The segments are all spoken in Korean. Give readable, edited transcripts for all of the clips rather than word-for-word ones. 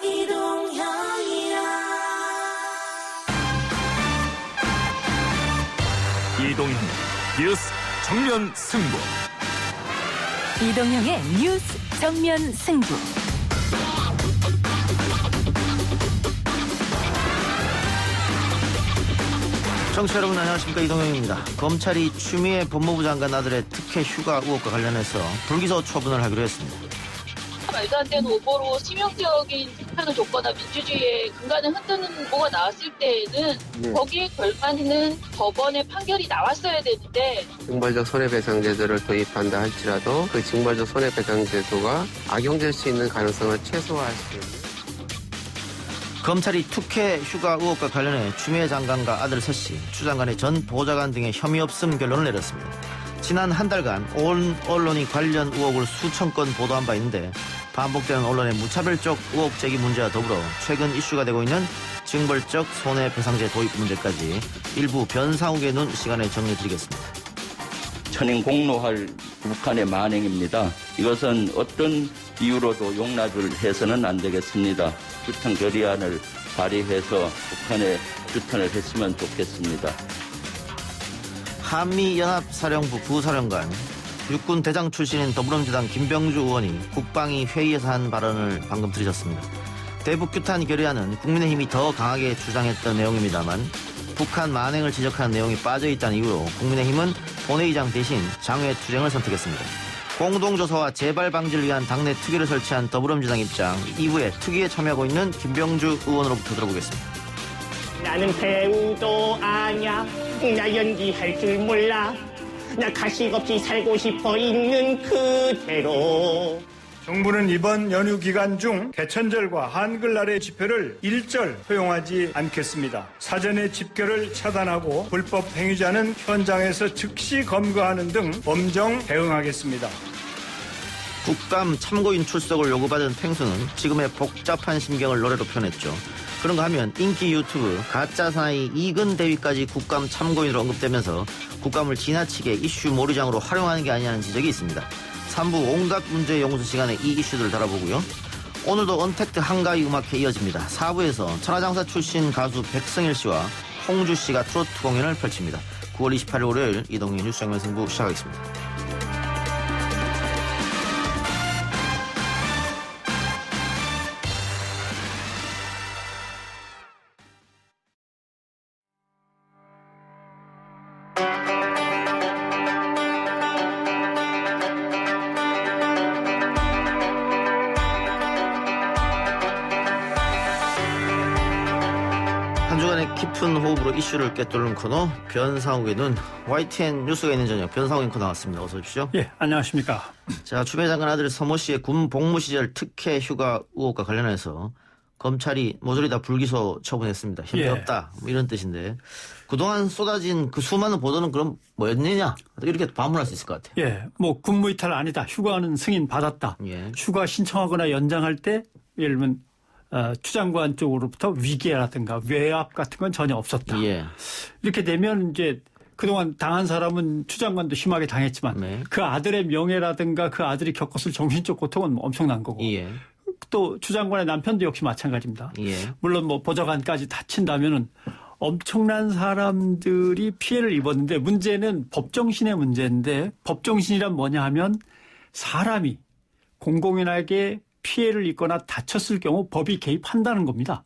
이동형 뉴스 정면 승부. 이동형의 뉴스 정면 승부. 청취자 여러분 안녕하십니까, 이동형입니다. 검찰이 추미애 법무부 장관 아들의 특혜 휴가 의혹과 관련해서 불기소 처분을 하기로 했습니다. 말도 안 되는 오보로 치명적인 재판을 줬거나 민주주의의 근간을 흔드는 뭐가 나왔을 때에는 거기에 걸맞는 법원의 판결이 나왔어야 되는데, 징벌적 손해배상 제도를 도입한다 할지라도 그 징벌적 손해배상 제도가 악용될 수 있는 가능성을 최소화할 수 있는. 검찰이 특혜 휴가 의혹과 관련해 추미애 장관과 아들 서씨, 추 장관의 전 보좌관 등의 혐의 없음 결론을 내렸습니다. 지난 한 달간 온 언론이 관련 의혹을 수천 건 보도한 바 있는데, 반복되는 언론의 무차별적 의혹 제기 문제와 더불어 최근 이슈가 되고 있는 징벌적 손해배상제 도입 문제까지 일부 변상욱의 눈 시간에 정리해드리겠습니다. 천인 공로할 북한의 만행입니다. 이것은 어떤 이유로도 용납을 해서는 안 되겠습니다. 규탄 결의안을 발의해서 북한에 규탄을 했으면 좋겠습니다. 한미연합사령부 부사령관, 육군 대장 출신인 더불어민주당 김병주 의원이 국방위 회의에서 한 발언을 방금 들으셨습니다. 대북 규탄 결의안은 국민의힘이 더 강하게 주장했던 내용입니다만 북한 만행을 지적하는 내용이 빠져있다는 이유로 국민의힘은 본회의장 대신 장외 투쟁을 선택했습니다. 공동조사와 재발 방지를 위한 당내 특위를 설치한 더불어민주당 입장, 2부에 특위에 참여하고 있는 김병주 의원으로부터 들어보겠습니다. 나는 배우도 아냐, 나 연기할 줄 몰라, 나 가식 없이 살고 싶어 있는 그대로. 정부는 이번 연휴 기간 중 개천절과 한글날의 집회를 일절 허용하지 않겠습니다. 사전에 집결을 차단하고 불법 행위자는 현장에서 즉시 검거하는 등 엄정 대응하겠습니다. 국감 참고인 출석을 요구받은 펭수는 지금의 복잡한 심경을 노래로 표현했죠. 그런가 하면 인기 유튜브 가짜 사나이 이근 대위까지 국감 참고인으로 언급되면서 국감을 지나치게 이슈 몰이장으로 활용하는 게 아니냐는 지적이 있습니다. 3부 온갖 문제 연구소 시간에 이 이슈들을 다뤄보고요. 오늘도 언택트 한가위 음악회 이어집니다. 4부에서 천하장사 출신 가수 백승일 씨와 홍주 씨가 트로트 공연을 펼칩니다. 9월 28일 월요일 이동희 뉴스 정면 승부 시작하겠습니다. 한 주간의 깊은 호흡으로 이슈를 꿰뚫는 코너, 변상욱의 눈. YTN 뉴스가 있는 저녁, 변상욱 앵커 나왔습니다. 어서 오십시오. 예, 안녕하십니까. 자, 추미애 장관 아들 서모 씨의 군 복무 시절 특혜 휴가 의혹과 관련해서 검찰이 모조리 다 불기소 처분했습니다. 혐의 없다, 뭐 이런 뜻인데, 그동안 쏟아진 그 수많은 보도는 그럼 뭐였느냐, 이렇게 반문할 수 있을 것 같아요. 예, 뭐 군무 이탈 아니다, 휴가는 승인 받았다. 예. 휴가 신청하거나 연장할 때 예를 들면 추 장관 쪽으로부터 위계라든가 외압 같은 건 전혀 없었다. 예. 이렇게 되면 이제 그동안 당한 사람은 추 장관도 심하게 당했지만 네. 그 아들의 명예라든가 그 아들이 겪었을 정신적 고통은 엄청난 거고. 예. 또 추 장관의 남편도 역시 마찬가지입니다. 예. 물론 뭐 보좌관까지 다친다면은 엄청난 사람들이 피해를 입었는데, 문제는 법정신의 문제인데, 법정신이란 뭐냐 하면 사람이 공공연하게 피해를 입거나 다쳤을 경우 법이 개입한다는 겁니다.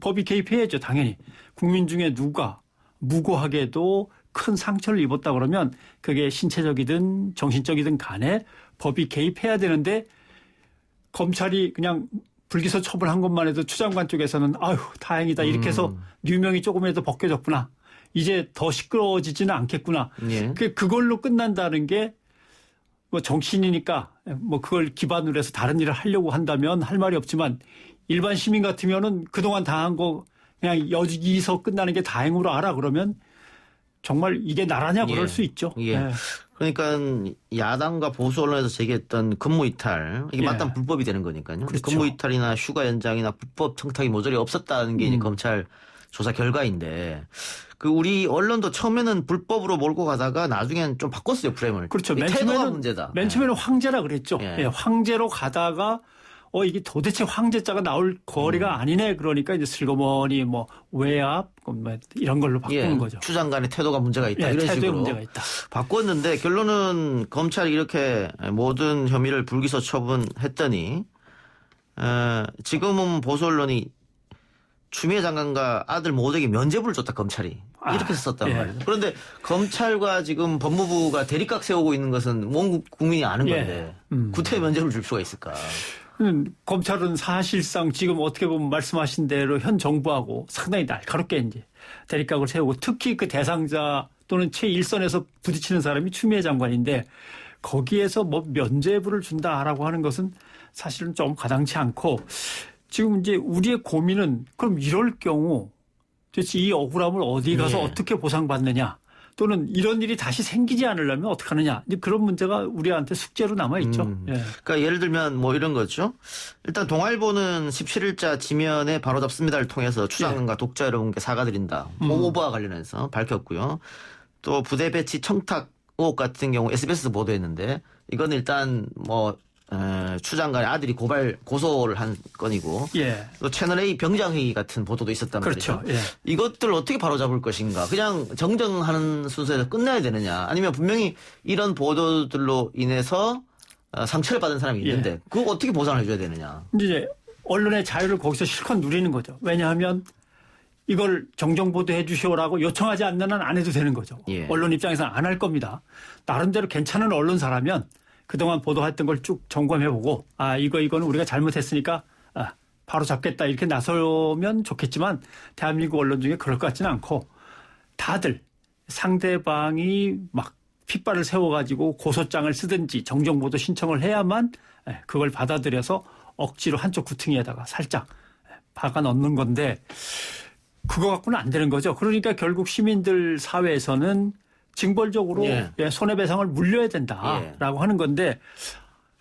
법이 개입해야죠, 당연히. 국민 중에 누가 무고하게도 큰 상처를 입었다 그러면 그게 신체적이든 정신적이든 간에 법이 개입해야 되는데, 검찰이 그냥 불기소 처분한 것만 해도 추 장관 쪽에서는 아유 다행이다, 이렇게 해서 누명이 조금이라도 벗겨졌구나, 이제 더 시끄러워지지는 않겠구나. 예. 그걸로 끝난다는 게, 뭐 정치인이니까 뭐 그걸 기반으로 해서 다른 일을 하려고 한다면 할 말이 없지만, 일반 시민 같으면은 그동안 당한 거 그냥 여기서 끝나는 게 다행으로 알아 그러면 정말 이게 나라냐 그럴 수 있죠. 예. 예. 그러니까 야당과 보수 언론에서 제기했던 근무 이탈, 이게 마땅한 불법이 되는 거니까요. 그렇죠. 근무 이탈이나 휴가 연장이나 불법 청탁이 모조리 없었다는 게 이제 검찰 조사 결과인데, 그 우리 언론도 처음에는 불법으로 몰고 가다가 나중엔 좀 바꿨어요, 프레임을. 그렇죠. 태도가 문제다. 맨 처음에는 황제라 그랬죠. 예. 예, 황제로 가다가 이게 도대체 황제자가 나올 거리가 아니네. 그러니까 이제 슬그머니 뭐 외압 뭐 이런 걸로 바꾸는 거죠. 추 장관의 태도가 문제가 있다. 이런 태도에 식으로 문제가 있다. 바꿨는데 결론은 검찰이 이렇게 모든 혐의를 불기소 처분했더니 지금은 보수 언론이 추미애 장관과 아들 모두에게 면죄부를 줬다 검찰이 이렇게 썼단 말이에요. 그런데 검찰과 지금 법무부가 대립각 세우고 있는 것은 온 국민이 아는 건데 구태 면죄부를 줄 수가 있을까? 검찰은 사실상 지금 어떻게 보면 말씀하신 대로 현 정부하고 상당히 날카롭게 이제 대립각을 세우고 특히 그 대상자 또는 최일선에서 부딪히는 사람이 추미애 장관인데 거기에서 뭐 면죄부를 준다라고 하는 것은 사실은 좀 가당치 않고 지금 이제 우리의 고민은 그럼 이럴 경우 도대체 이 억울함을 어디 가서 어떻게 보상받느냐 또는 이런 일이 다시 생기지 않으려면 어떻게 하느냐 이제 그런 문제가 우리한테 숙제로 남아있죠. 그러니까 예를 들면 뭐 이런 거죠. 일단 동아일보는 17일자 지면에 바로잡습니다를 통해서 추장관과 독자 여러분께 사과드린다. 오보와 관련해서 밝혔고요. 또 부대 배치 청탁 의혹 같은 경우 SBS 보도했는데 이건 일단 뭐 추 장관의 아들이 고소를 한 건이고 또 채널A 병장회의 같은 보도도 있었단 말이죠. 이것들 어떻게 바로잡을 것인가. 그냥 정정하는 순서에서 끝나야 되느냐. 아니면 분명히 이런 보도들로 인해서 상처를 받은 사람이 있는데 그거 어떻게 보상을 해줘야 되느냐. 이제 언론의 자유를 거기서 실컷 누리는 거죠. 왜냐하면 이걸 정정보도해 주시오라고 요청하지 않는 한 안 해도 되는 거죠. 언론 입장에서는 안 할 겁니다. 나름대로 괜찮은 언론사라면 그동안 보도했던 걸 쭉 점검해보고 이거는 우리가 잘못했으니까 바로 잡겠다 이렇게 나서면 좋겠지만 대한민국 언론 중에 그럴 것 같지는 않고 다들 상대방이 막 핏발을 세워가지고 고소장을 쓰든지 정정보도 신청을 해야만 그걸 받아들여서 억지로 한쪽 구퉁이에다가 살짝 박아 넣는 건데 그거 갖고는 안 되는 거죠. 그러니까 결국 시민들 사회에서는 징벌적으로 손해배상을 물려야 된다라고 하는 건데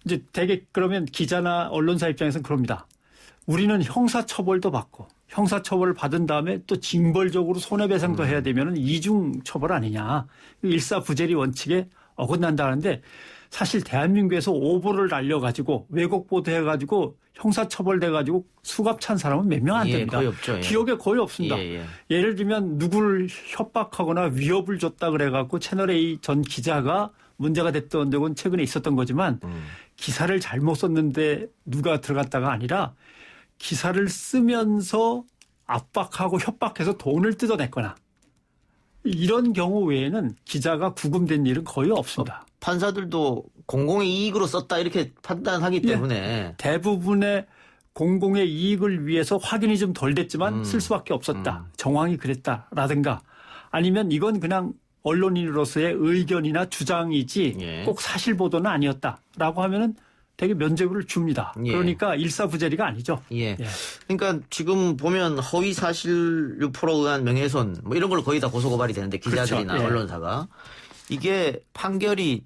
이제 되게 그러면 기자나 언론사 입장에서는 그럽니다. 우리는 형사처벌도 받고 형사처벌을 받은 다음에 또 징벌적으로 손해배상도 해야 되면 이중처벌 아니냐. 일사부재리 원칙에 어긋난다는데 사실 대한민국에서 오보를 날려가지고 왜곡 보도해가지고 형사처벌돼가지고 수갑 찬 사람은 몇 명 안 됩니다. 거의 없죠. 기억에 거의 없습니다. 예를 들면 누구를 협박하거나 위협을 줬다 그래갖고 채널A 전 기자가 문제가 됐던 적은 최근에 있었던 거지만 기사를 잘못 썼는데 누가 들어갔다가 아니라 기사를 쓰면서 압박하고 협박해서 돈을 뜯어냈거나 이런 경우 외에는 기자가 구금된 일은 거의 없습니다. 판사들도 공공의 이익으로 썼다 이렇게 판단하기 때문에 대부분의 공공의 이익을 위해서 확인이 좀 덜 됐지만 쓸 수밖에 없었다. 정황이 그랬다라든가 아니면 이건 그냥 언론인으로서의 의견이나 주장이지 꼭 사실 보도는 아니었다라고 하면은 되게 면죄부를 줍니다. 그러니까 일사부재리가 아니죠. 그러니까 지금 보면 허위 사실 유포로 의한 명예훼손 뭐 이런 걸로 거의 다 고소고발이 되는데 기자들이나 언론사가 이게 판결이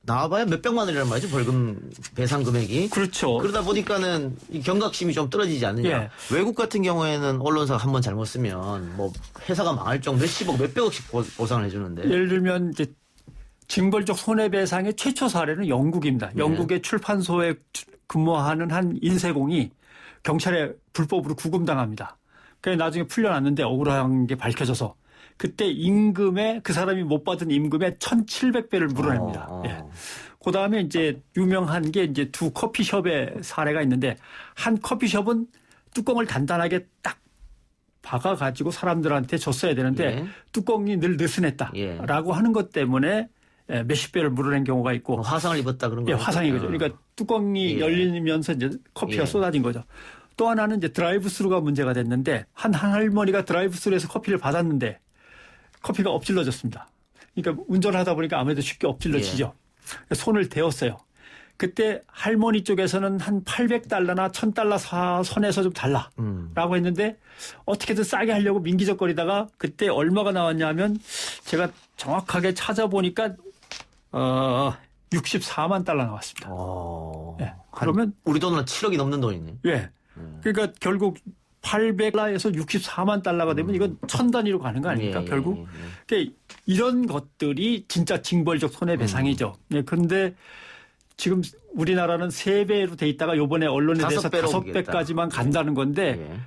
나와봐야 몇백만 원이란 말이죠. 벌금 배상 금액이. 그렇죠. 그러다 보니까는 이 경각심이 좀 떨어지지 않느냐. 외국 같은 경우에는 언론사가 한 번 잘못 쓰면 뭐 회사가 망할 정도 몇십억 몇백억씩 보상을 해주는데. 예를 들면 이제 징벌적 손해배상의 최초 사례는 영국입니다. 영국의 출판소에 근무하는 한 인쇄공이 경찰에 불법으로 구금당합니다. 그래서 나중에 풀려났는데 억울한 게 밝혀져서 그때 임금에 그 사람이 못 받은 임금의 1,700배를 물어냅니다. 그 다음에 이제 유명한 게 이제 두 커피숍의 사례가 있는데 한 커피숍은 뚜껑을 단단하게 딱 박아가지고 사람들한테 줬어야 되는데 뚜껑이 늘 느슨했다라고 하는 것 때문에 몇십 배를 물어낸 경우가 있고 화상을 입었다 그런 거죠. 화상이 그죠. 그러니까 뚜껑이 열리면서 이제 커피가 쏟아진 거죠. 또 하나는 이제 드라이브스루가 문제가 됐는데 한 할머니가 드라이브스루에서 커피를 받았는데 커피가 엎질러졌습니다. 그러니까 운전하다 보니까 아무래도 쉽게 엎질러지죠. 손을 대었어요. 그때 할머니 쪽에서는 한 800달러나 1000달러 선에서 좀 달라라고 했는데 어떻게든 싸게 하려고 민기적거리다가 그때 얼마가 나왔냐면 제가 정확하게 찾아보니까 64만 달러 나왔습니다. 그러면 우리 돈으로 7억이 넘는 돈이네. 그러니까 결국 800달러에서 64만 달러가 되면 이건 1000단위로 가는 거 아닙니까? 결국. 그러니까 이런 것들이 진짜 징벌적 손해배상이죠. 그런데 지금 우리나라는 3배로 돼 있다가 요번에 언론에 대해서 5배까지만 간다는 건데 예.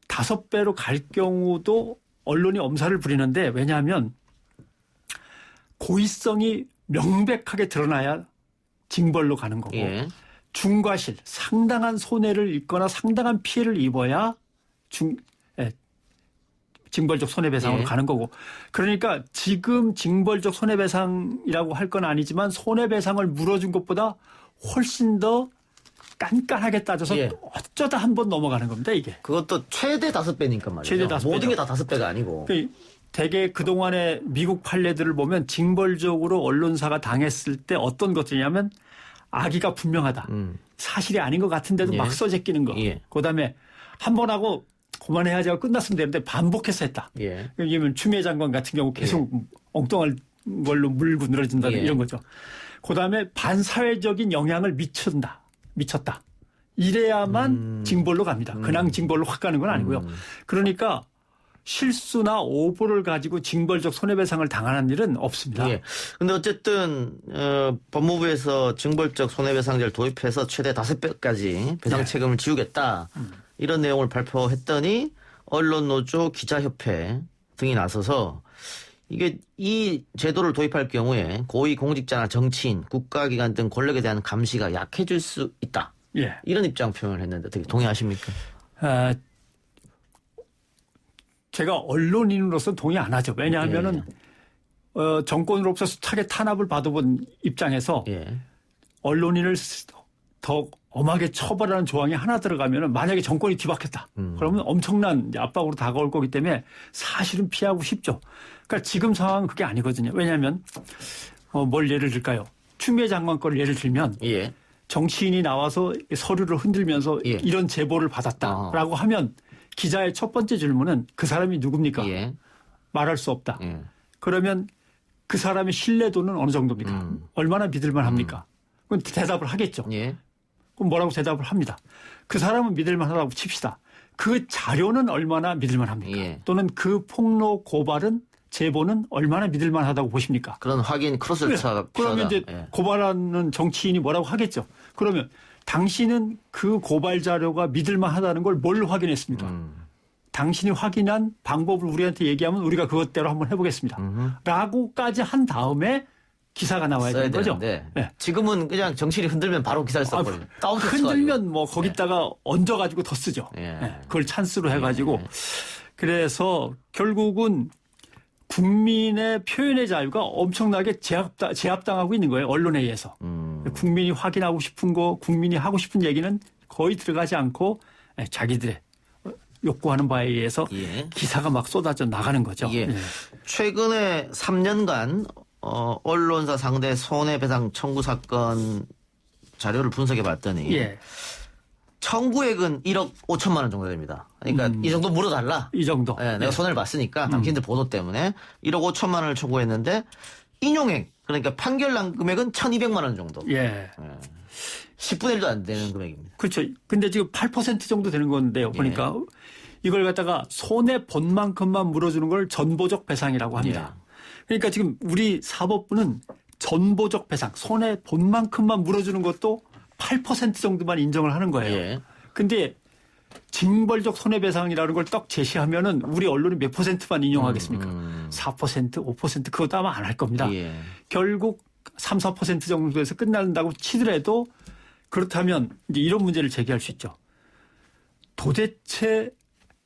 5배로 갈 경우도 언론이 엄살을 부리는데 왜냐하면 고의성이 명백하게 드러나야 징벌로 가는 거고 예. 중과실 상당한 손해를 입거나 상당한 피해를 입어야 징벌적 손해배상으로 예. 가는 거고 그러니까 지금 징벌적 손해배상이라고 할 건 아니지만 손해배상을 물어준 것보다 훨씬 더 깐깐하게 따져서 예. 어쩌다 한 번 넘어가는 겁니다 이게. 그것도 최대 5배니까 말이죠. 최대 5배죠. 모든 게 다 5배가 아니고. 대개 그동안의 미국 판례들을 보면 징벌적으로 언론사가 당했을 때 어떤 것들이냐면 악의가 분명하다. 사실이 아닌 것 같은데도 예. 막 써제끼는 거. 예. 그다음에 한 번 하고 그만해야지 하고 끝났으면 되는데 반복해서 했다. 예. 왜냐하면 추미애 장관 같은 경우 계속 엉뚱한 걸로 물고 늘어진다 예. 이런 거죠. 그다음에 반사회적인 영향을 미쳤다. 이래야만 징벌로 갑니다. 그냥 징벌로 확 가는 건 아니고요. 그러니까 실수나 오보를 가지고 징벌적 손해배상을 당하는 일은 없습니다. 예. 근데 어쨌든 법무부에서 징벌적 손해배상제를 도입해서 최대 5배까지 배상 네. 책임을 지우겠다. 이런 내용을 발표했더니 언론노조 기자협회 등이 나서서 이게 이 제도를 도입할 경우에 고위 공직자나 정치인, 국가기관 등 권력에 대한 감시가 약해질 수 있다. 예. 이런 입장 표현을 했는데 어떻게 동의하십니까? 제가 언론인으로서 동의 안 하죠. 왜냐하면은 정권으로부터 수차게 탄압을 받아본 입장에서 예. 언론인을 더 엄하게 처벌하는 조항이 하나 들어가면은 만약에 정권이 뒤바뀌었다. 그러면 엄청난 압박으로 다가올 거기 때문에 사실은 피하고 싶죠. 그러니까 지금 상황은 그게 아니거든요. 왜냐하면 뭘 예를 들까요? 추미애 장관 거를 예를 들면 예. 정치인이 나와서 서류를 흔들면서 예. 이런 제보를 받았다라고 하면 기자의 첫 번째 질문은 그 사람이 누굽니까? 예. 말할 수 없다. 예. 그러면 그 사람의 신뢰도는 어느 정도입니까? 얼마나 믿을만 합니까? 그건 대답을 하겠죠. 예. 그럼 뭐라고 대답을 합니다. 그 사람은 믿을만 하다고 칩시다. 그 자료는 얼마나 믿을만 합니까? 예. 또는 그 폭로 고발은 제보는 얼마나 믿을만 하다고 보십니까? 그런 확인 크로스를 차 그러면 이제 예. 고발하는 정치인이 뭐라고 하겠죠. 그러면 당신은 그 고발 자료가 믿을만 하다는 걸 뭘 확인했습니까? 당신이 확인한 방법을 우리한테 얘기하면 우리가 그것대로 한번 해보겠습니다. 라고까지 한 다음에 기사가 나와야 되는 거죠. 네. 지금은 그냥 정치인이 흔들면 바로 기사를 써버려요. 흔들면 뭐 거기다가 얹어가지고 더 쓰죠. 그걸 찬스로 해가지고. 그래서 결국은 국민의 표현의 자유가 엄청나게 제압당하고 있는 거예요. 언론에 의해서. 국민이 확인하고 싶은 거, 국민이 하고 싶은 얘기는 거의 들어가지 않고 자기들의 욕구하는 바에 의해서 기사가 막 쏟아져 나가는 거죠. 최근에 3년간 언론사 상대 손해배상 청구 사건 자료를 분석해 봤더니 청구액은 1억 5천만 원 정도 됩니다. 그러니까 이 정도 물어달라. 이 정도. 내가 손해를 봤으니까 당신들 보도 때문에 1억 5천만 원을 청구했는데 인용액 그러니까 판결 난 금액은 1,200만 원 정도. 10분의 1도 안 되는 금액입니다. 그렇죠. 근데 지금 8% 정도 되는 건데요. 보니까 이걸 갖다가 손해 본 만큼만 물어주는 걸 전보적 배상이라고 합니다. 그러니까 지금 우리 사법부는 전보적 배상, 손해 본 만큼만 물어주는 것도 8% 정도만 인정을 하는 거예요. 근데 징벌적 손해배상이라는 걸 딱 제시하면은 우리 언론이 몇 %만 인용하겠습니까? 4%, 5% 그것도 아마 안 할 겁니다. 결국 3, 4% 정도에서 끝난다고 치더라도 그렇다면 이제 이런 문제를 제기할 수 있죠. 도대체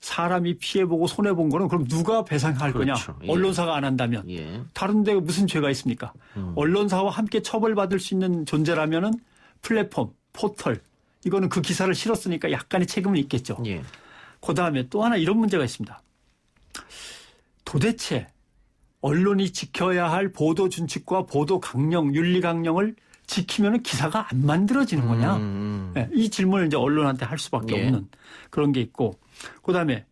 사람이 피해보고 손해본 거는 그럼 누가 배상할 거냐? 언론사가 안 한다면. 다른 데가 무슨 죄가 있습니까? 언론사와 함께 처벌받을 수 있는 존재라면은 플랫폼, 포털 이거는 그 기사를 실었으니까 약간의 책임은 있겠죠. 그다음에 또 하나 이런 문제가 있습니다. 도대체 언론이 지켜야 할 보도 준칙과 보도 강령, 윤리 강령을 지키면 기사가 안 만들어지는 거냐? 이 질문을 이제 언론한테 할 수밖에 없는 그런 게 있고, 그다음에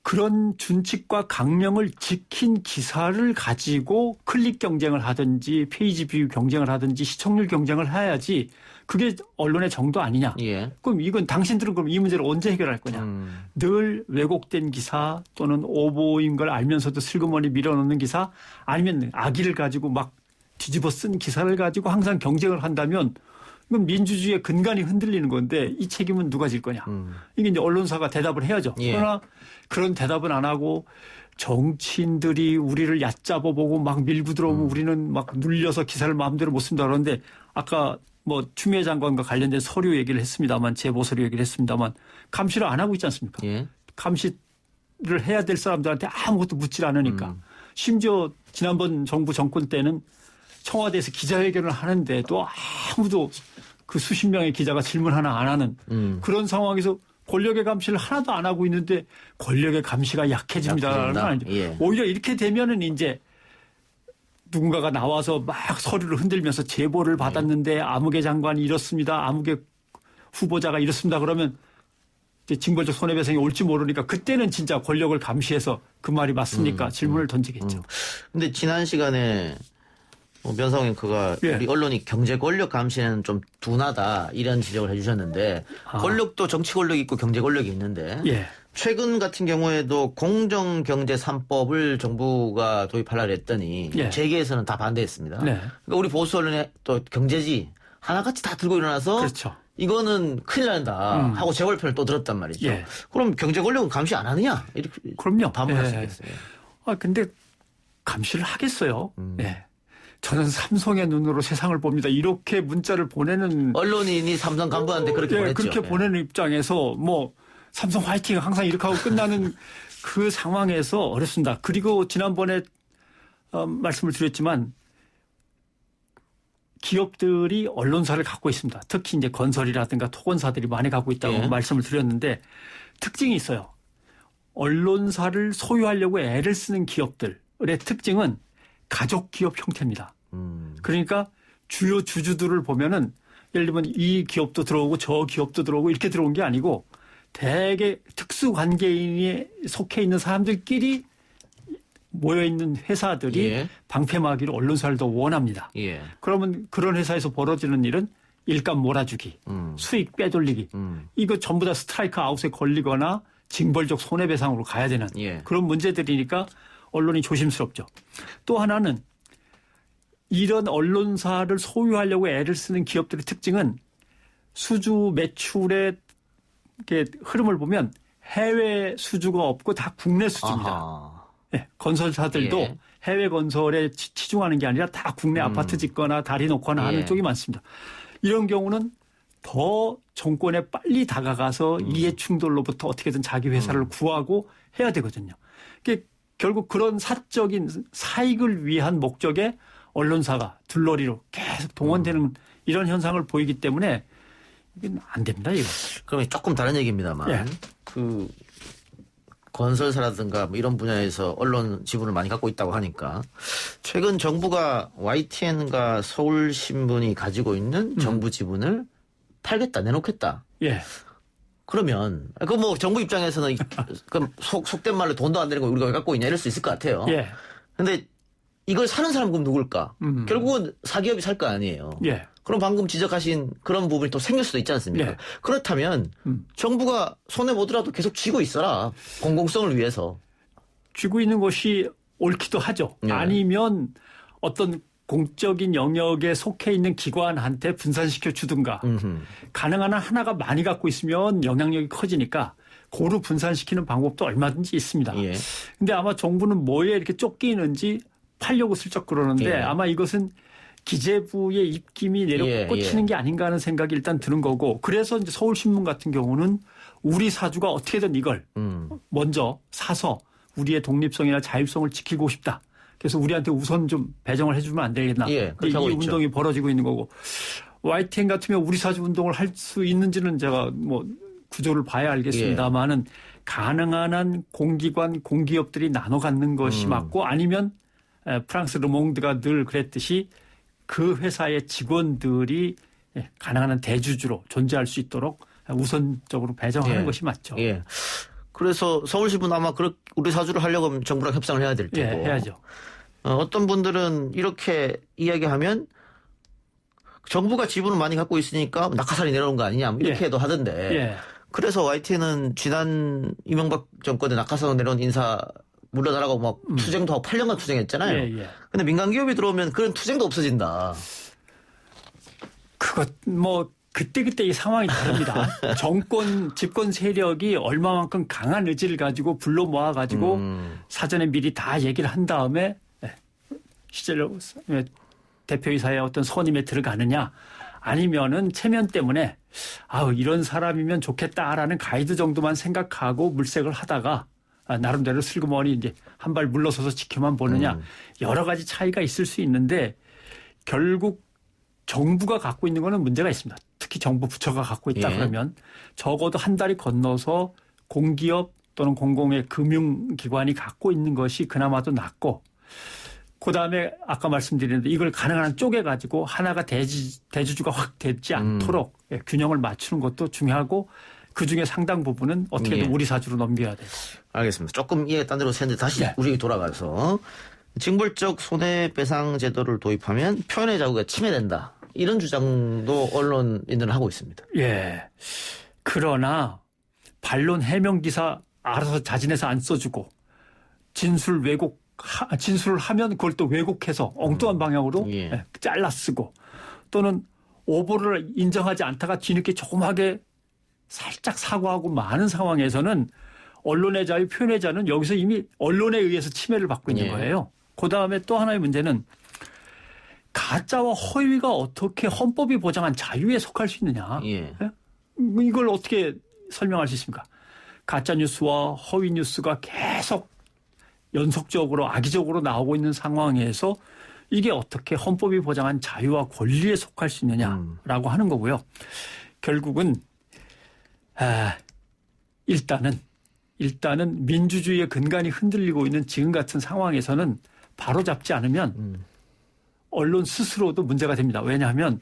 그런 준칙과 강령을 지킨 기사를 가지고 클릭 경쟁을 하든지 페이지 뷰 경쟁을 하든지 시청률 경쟁을 해야지 그게 언론의 정도 아니냐. 그럼 이건 당신들은 그럼 이 문제를 언제 해결할 거냐. 늘 왜곡된 기사 또는 오보인 걸 알면서도 슬그머니 밀어넣는 기사 아니면 악의를 가지고 막 뒤집어 쓴 기사를 가지고 항상 경쟁을 한다면 이건 민주주의의 근간이 흔들리는 건데 이 책임은 누가 질 거냐. 이게 이제 언론사가 대답을 해야죠. 예. 그러나 그런 대답은 안 하고 정치인들이 우리를 얕잡아보고 막 밀고 들어오면 우리는 막 눌려서 기사를 마음대로 못 씁니다. 그런데 아까 뭐 추미애 장관과 관련된 서류 얘기를 했습니다만 제보 서류 얘기를 했습니다만 감시를 안 하고 있지 않습니까? 예. 감시를 해야 될 사람들한테 아무것도 묻질 않으니까. 심지어 지난번 정부 정권 때는 청와대에서 기자회견을 하는데도 아무도 그 수십 명의 기자가 질문 하나 안 하는 그런 상황에서 권력의 감시를 하나도 안 하고 있는데 권력의 감시가 약해집니다라는 건 아니죠. 예. 오히려 이렇게 되면은 이제 누군가가 나와서 막 서류를 흔들면서 제보를 받았는데 아무개 장관이 이렇습니다. 아무개 후보자가 이렇습니다. 그러면 이제 징벌적 손해배상이 올지 모르니까 그때는 진짜 권력을 감시해서 그 말이 맞습니까? 질문을 던지겠죠. 근데 지난 시간에 변상훈 앵커가 예. 우리 언론이 경제 권력 감시는 좀 둔하다 이런 지적을 해주셨는데 권력도 정치 권력이 있고 경제 권력이 있는데 예. 최근 같은 경우에도 공정경제 3법을 정부가 도입하려고 했더니 예. 재계에서는 다 반대했습니다. 네. 그러니까 우리 보수 언론에 또 경제지 하나같이 다 들고 일어나서 그렇죠. 이거는 큰일 난다 하고 재벌편을 또 들었단 말이죠. 예. 그럼 경제 권력은 감시 안 하느냐 이렇게 그럼요. 반문할 수 예. 있겠어요. 근데 감시를 하겠어요. 예. 저는 삼성의 눈으로 세상을 봅니다. 이렇게 문자를 보내는 언론인이 삼성 간부한테 그렇게 예, 보냈죠. 그렇게 예. 보내는 입장에서 뭐 삼성 화이팅 항상 이렇게 하고 끝나는 그 상황에서 어렵습니다. 그리고 지난번에 말씀을 드렸지만 기업들이 언론사를 갖고 있습니다. 특히 이제 건설이라든가 토건사들이 많이 갖고 있다고 예. 말씀을 드렸는데 특징이 있어요. 언론사를 소유하려고 애를 쓰는 기업들의 특징은 가족 기업 형태입니다. 그러니까 주요 주주들을 보면은 예를 들면 이 기업도 들어오고 저 기업도 들어오고 이렇게 들어온 게 아니고 대개 특수 관계인이 속해 있는 사람들끼리 모여 있는 회사들이 예. 방패막이로 언론사를 더 원합니다. 예. 그러면 그런 회사에서 벌어지는 일은 일감 몰아주기, 수익 빼돌리기 이거 전부 다 스트라이크 아웃에 걸리거나 징벌적 손해배상으로 가야 되는 예. 그런 문제들이니까 언론이 조심스럽죠. 또 하나는 이런 언론사를 소유하려고 애를 쓰는 기업들의 특징은 수주 매출의 흐름을 보면 해외 수주가 없고 다 국내 수주입니다. 아하. 네, 건설사들도 예. 해외 건설에 치중하는 게 아니라 다 국내 아파트 짓거나 다리 놓거나 하는 예. 쪽이 쪽이 많습니다. 이런 경우는 더 정권에 빨리 다가가서 이해 충돌로부터 어떻게든 자기 회사를 구하고 해야 되거든요. 그게 결국 그런 사적인 사익을 위한 목적의 언론사가 들러리로 계속 동원되는 이런 현상을 보이기 때문에 이건 안 됩니다. 이거. 그러면 조금 다른 얘기입니다만 예. 그 건설사라든가 뭐 이런 분야에서 언론 지분을 많이 갖고 있다고 하니까 최근 정부가 YTN과 서울신문이 가지고 있는 정부 지분을 팔겠다 내놓겠다. 예. 그러면 그 뭐 정부 입장에서는 그 속된 말로 돈도 안 되는 거 우리가 왜 갖고 있냐 이럴 수 있을 것 같아요. 예. 근데 이걸 사는 사람은 그럼 누굴까? 결국은 사기업이 살 거 아니에요. 예. 그럼 방금 지적하신 그런 부분이 또 생길 수도 있지 않습니까? 예. 그렇다면 정부가 손해보더라도 계속 쥐고 있어라. 공공성을 위해서. 쥐고 있는 것이 옳기도 하죠. 예. 아니면 어떤 공적인 영역에 속해 있는 기관한테 분산시켜 주든가 가능한 한 하나가 많이 갖고 있으면 영향력이 커지니까 고루 분산시키는 방법도 얼마든지 있습니다. 예. 근데 아마 정부는 뭐에 이렇게 쫓기는지 팔려고 슬쩍 그러는데 예. 아마 이것은 기재부의 입김이 내려 예, 꽂히는 예. 게 아닌가 하는 생각이 일단 드는 거고 그래서 이제 서울신문 같은 경우는 우리 사주가 어떻게든 이걸 먼저 사서 우리의 독립성이나 자율성을 지키고 싶다. 그래서 우리한테 우선 좀 배정을 해주면 안 되겠나. 예, 그렇게 이 하고 있죠. 운동이 벌어지고 있는 거고 YTN 같으면 우리 사주 운동을 할 수 있는지는 제가 뭐 구조를 봐야 알겠습니다만은 가능한 한 공기관 공기업들이 나눠 갖는 것이 맞고 아니면 프랑스 르몽드가 늘 그랬듯이 그 회사의 직원들이 가능한 한 대주주로 존재할 수 있도록 우선적으로 배정하는 예. 것이 맞죠. 예. 그래서 서울신문 아마 우리 사주를 하려고 하면 정부랑 협상을 해야 될 예, 테고. 해야죠. 어떤 분들은 이렇게 이야기하면 정부가 지분을 많이 갖고 있으니까 낙하산이 내려오는 거 아니냐 이렇게 예. 도 하던데. 예. 그래서 YTN은 지난 이명박 정권에 낙하산으로 내려온 인사 물러나라고 막 투쟁도 하고 8년간 투쟁했잖아요. 예, 예. 근데 민간 기업이 들어오면 그런 투쟁도 없어진다. 그것 그때 이 상황이 다릅니다. 정권 집권 세력이 얼마만큼 강한 의지를 가지고 불러 모아 가지고 사전에 미리 다 얘기를 한 다음에 실제로 대표이사의 어떤 선임에 들어가느냐 아니면은 체면 때문에 이런 사람이면 좋겠다라는 가이드 정도만 생각하고 물색을 하다가 나름대로 슬그머니 이제 한 발 물러서서 지켜만 보느냐 여러 가지 차이가 있을 수 있는데 결국 정부가 갖고 있는 거는 문제가 있습니다. 특히 정부 부처가 갖고 있다 그러면 적어도 한 달이 건너서 공기업 또는 공공의 금융기관이 갖고 있는 것이 그나마도 낫고 그다음에 아까 말씀드렸는데 이걸 가능한 한 쪼개가지고 하나가 대주주가 확 되지 않도록 균형을 맞추는 것도 중요하고 그중에 상당 부분은 어떻게든 우리 사주로 넘겨야 돼요. 알겠습니다. 조금 이해 딴 데로 새는데 다시 우리 돌아가서 징벌적 손해배상 제도를 도입하면 표현의 자유가 침해된다. 이런 주장도 언론인들은 하고 있습니다. 예. 그러나 반론 해명 기사 알아서 자진해서 안 써주고 진술을 하면 그걸 또 왜곡해서 엉뚱한 방향으로 잘라 쓰고 또는 오보를 인정하지 않다가 뒤늦게 조그맣게 살짝 사과하고 많은 상황에서는 언론의 자유, 표현의 자유는 여기서 이미 언론에 의해서 침해를 받고 있는 거예요. 그다음에 또 하나의 문제는 가짜와 허위가 어떻게 헌법이 보장한 자유에 속할 수 있느냐. 이걸 어떻게 설명할 수 있습니까? 가짜 뉴스와 허위 뉴스가 계속 연속적으로 악의적으로 나오고 있는 상황에서 이게 어떻게 헌법이 보장한 자유와 권리에 속할 수 있느냐라고 하는 거고요. 결국은 일단은 민주주의의 근간이 흔들리고 있는 지금 같은 상황에서는 바로잡지 않으면 언론 스스로도 문제가 됩니다. 왜냐하면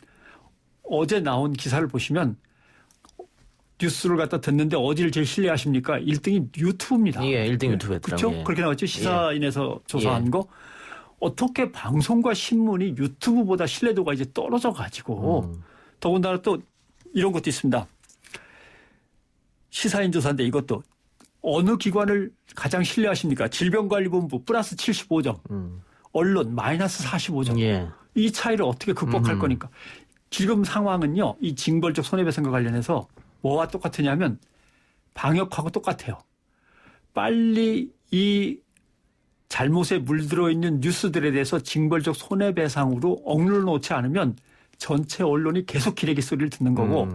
어제 나온 기사를 보시면 뉴스를 갖다 듣는데 어디를 제일 신뢰하십니까? 1등이 유튜브입니다. 1등 유튜브였더라고요. 그렇죠? 그렇게 나왔죠. 시사인에서 조사한 거. 어떻게 방송과 신문이 유튜브보다 신뢰도가 이제 떨어져 가지고 더군다나 또 이런 것도 있습니다. 시사인 조사인데 이것도 어느 기관을 가장 신뢰하십니까? 질병관리본부 플러스 75점. 언론 마이너스 45점. 이 차이를 어떻게 극복할 거니까. 지금 상황은요. 이 징벌적 손해배상과 관련해서 뭐와 똑같으냐면 방역하고 똑같아요. 빨리 이 잘못에 물들어 있는 뉴스들에 대해서 징벌적 손해배상으로 억눌러 놓지 않으면 전체 언론이 계속 기레기 소리를 듣는 거고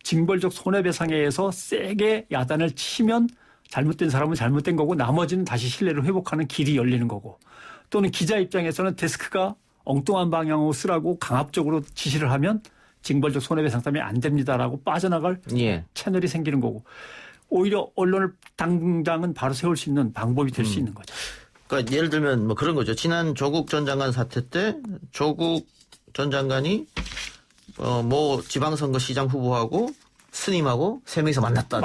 징벌적 손해배상에 의해서 세게 야단을 치면 잘못된 사람은 잘못된 거고 나머지는 다시 신뢰를 회복하는 길이 열리는 거고 또는 기자 입장에서는 데스크가 엉뚱한 방향으로 쓰라고 강압적으로 지시를 하면 징벌적 손해배상 때문에 안 됩니다라고 빠져나갈 채널이 생기는 거고 오히려 언론을 당장은 바로 세울 수 있는 방법이 될 수 있는 거죠. 그러니까 예를 들면 뭐 그런 거죠. 지난 조국 전 장관 사태 때 조국 전 장관이 뭐 지방선거 시장 후보하고 스님하고 세 명이서 만났다.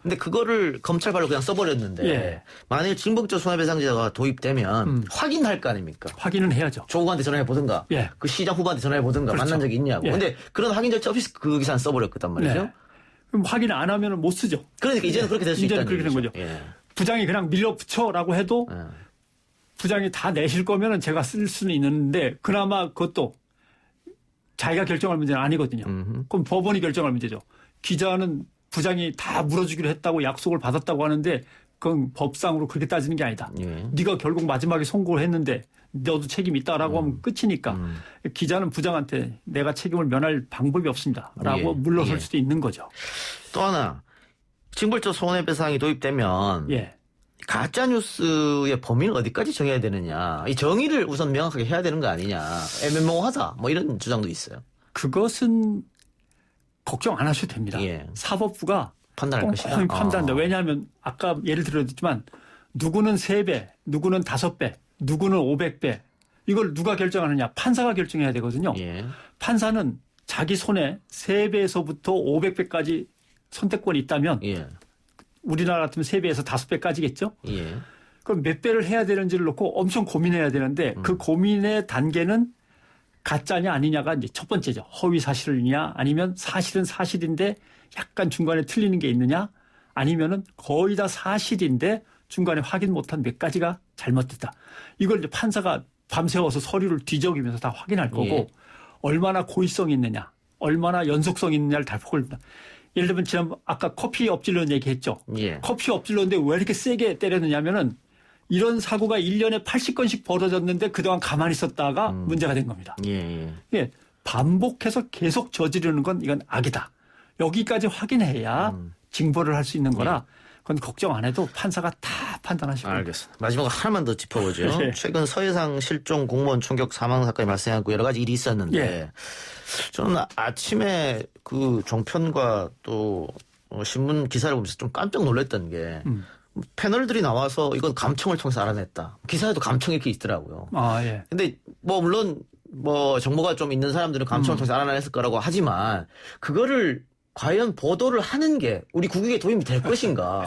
근데 그거를 검찰발로 그냥 써버렸는데 만일 징벌적 손해배상제도가 도입되면 확인할 거 아닙니까? 확인은 해야죠. 조국한테 전화해 보든가, 그 시장 후보한테 전화해 보든가 그렇죠. 만난 적이 있냐고. 근데 그런 확인 절차 없이 그 기사는 써버렸단 말이죠. 그럼 확인 안 하면 못 쓰죠. 그러니까 이제는 그렇게 될 수 있다는 이제는 그렇게 된 거죠. 부장이 그냥 밀어붙여라고 해도 부장이 다 내실 거면은 제가 쓸 수는 있는데 그나마 그것도 자기가 결정할 문제는 아니거든요. 그럼 법원이 결정할 문제죠. 기자는 부장이 다 물어주기로 했다고 약속을 받았다고 하는데 그건 법상으로 그렇게 따지는 게 아니다. 네가 결국 마지막에 선고를 했는데 너도 책임이 있다라고 하면 끝이니까 기자는 부장한테 내가 책임을 면할 방법이 없습니다. 라고 물러설 수도 있는 거죠. 또 하나 징벌적 손해배상이 도입되면 가짜뉴스의 범위는 어디까지 정해야 되느냐. 이 정의를 우선 명확하게 해야 되는 거 아니냐. 애매모호하다. 뭐 이런 주장도 있어요. 그것은 걱정 안 하셔도 됩니다. 사법부가 판단할 것이다. 판단한다. 왜냐하면 아까 예를 들었지만 누구는 3배, 누구는 5배, 누구는 500배. 이걸 누가 결정하느냐. 판사가 결정해야 되거든요. 판사는 자기 손에 3배에서부터 500배까지 선택권이 있다면 우리나라 같으면 3배에서 5배까지겠죠. 그럼 몇 배를 해야 되는지를 놓고 엄청 고민해야 되는데 그 고민의 단계는 가짜냐 아니냐가 이제 첫 번째죠. 허위 사실이냐 아니면 사실은 사실인데 약간 중간에 틀리는 게 있느냐 아니면은 거의 다 사실인데 중간에 확인 못한 몇 가지가 잘못됐다. 이걸 이제 판사가 밤새워서 서류를 뒤적이면서 다 확인할 거고 예. 얼마나 고의성이 있느냐, 얼마나 연속성이 있느냐를 다 보고 있다. 예를 들면 지난번 아까 커피 엎질러는 얘기했죠. 예. 커피 엎질렀는데 왜 이렇게 세게 때렸느냐면은 이런 사고가 1년에 80건씩 벌어졌는데 그동안 가만히 있었다가 문제가 된 겁니다. 예. 예, 반복해서 계속 저지르는 건 이건 악이다. 여기까지 확인해야 징벌을 할 수 있는 거라 그건 걱정 안 해도 판사가 다 판단하시고. 알겠습니다. 마지막으로 하나만 더 짚어보죠. 예. 최근 서해상 실종 공무원 총격 사망 사건이 발생하고 여러 가지 일이 있었는데 예. 저는 아침에 그 종편과 또 신문 기사를 보면서 좀 깜짝 놀랐던 게 패널들이 나와서 이건 감청을 통해서 알아냈다. 기사에도 감청이 이렇게 있더라고요. 아, 예. 근데 뭐 물론 뭐 정보가 좀 있는 사람들은 감청을 통해서 알아냈을 거라고 하지만 그거를 과연 보도를 하는 게 우리 국익에 도움이 될 것인가.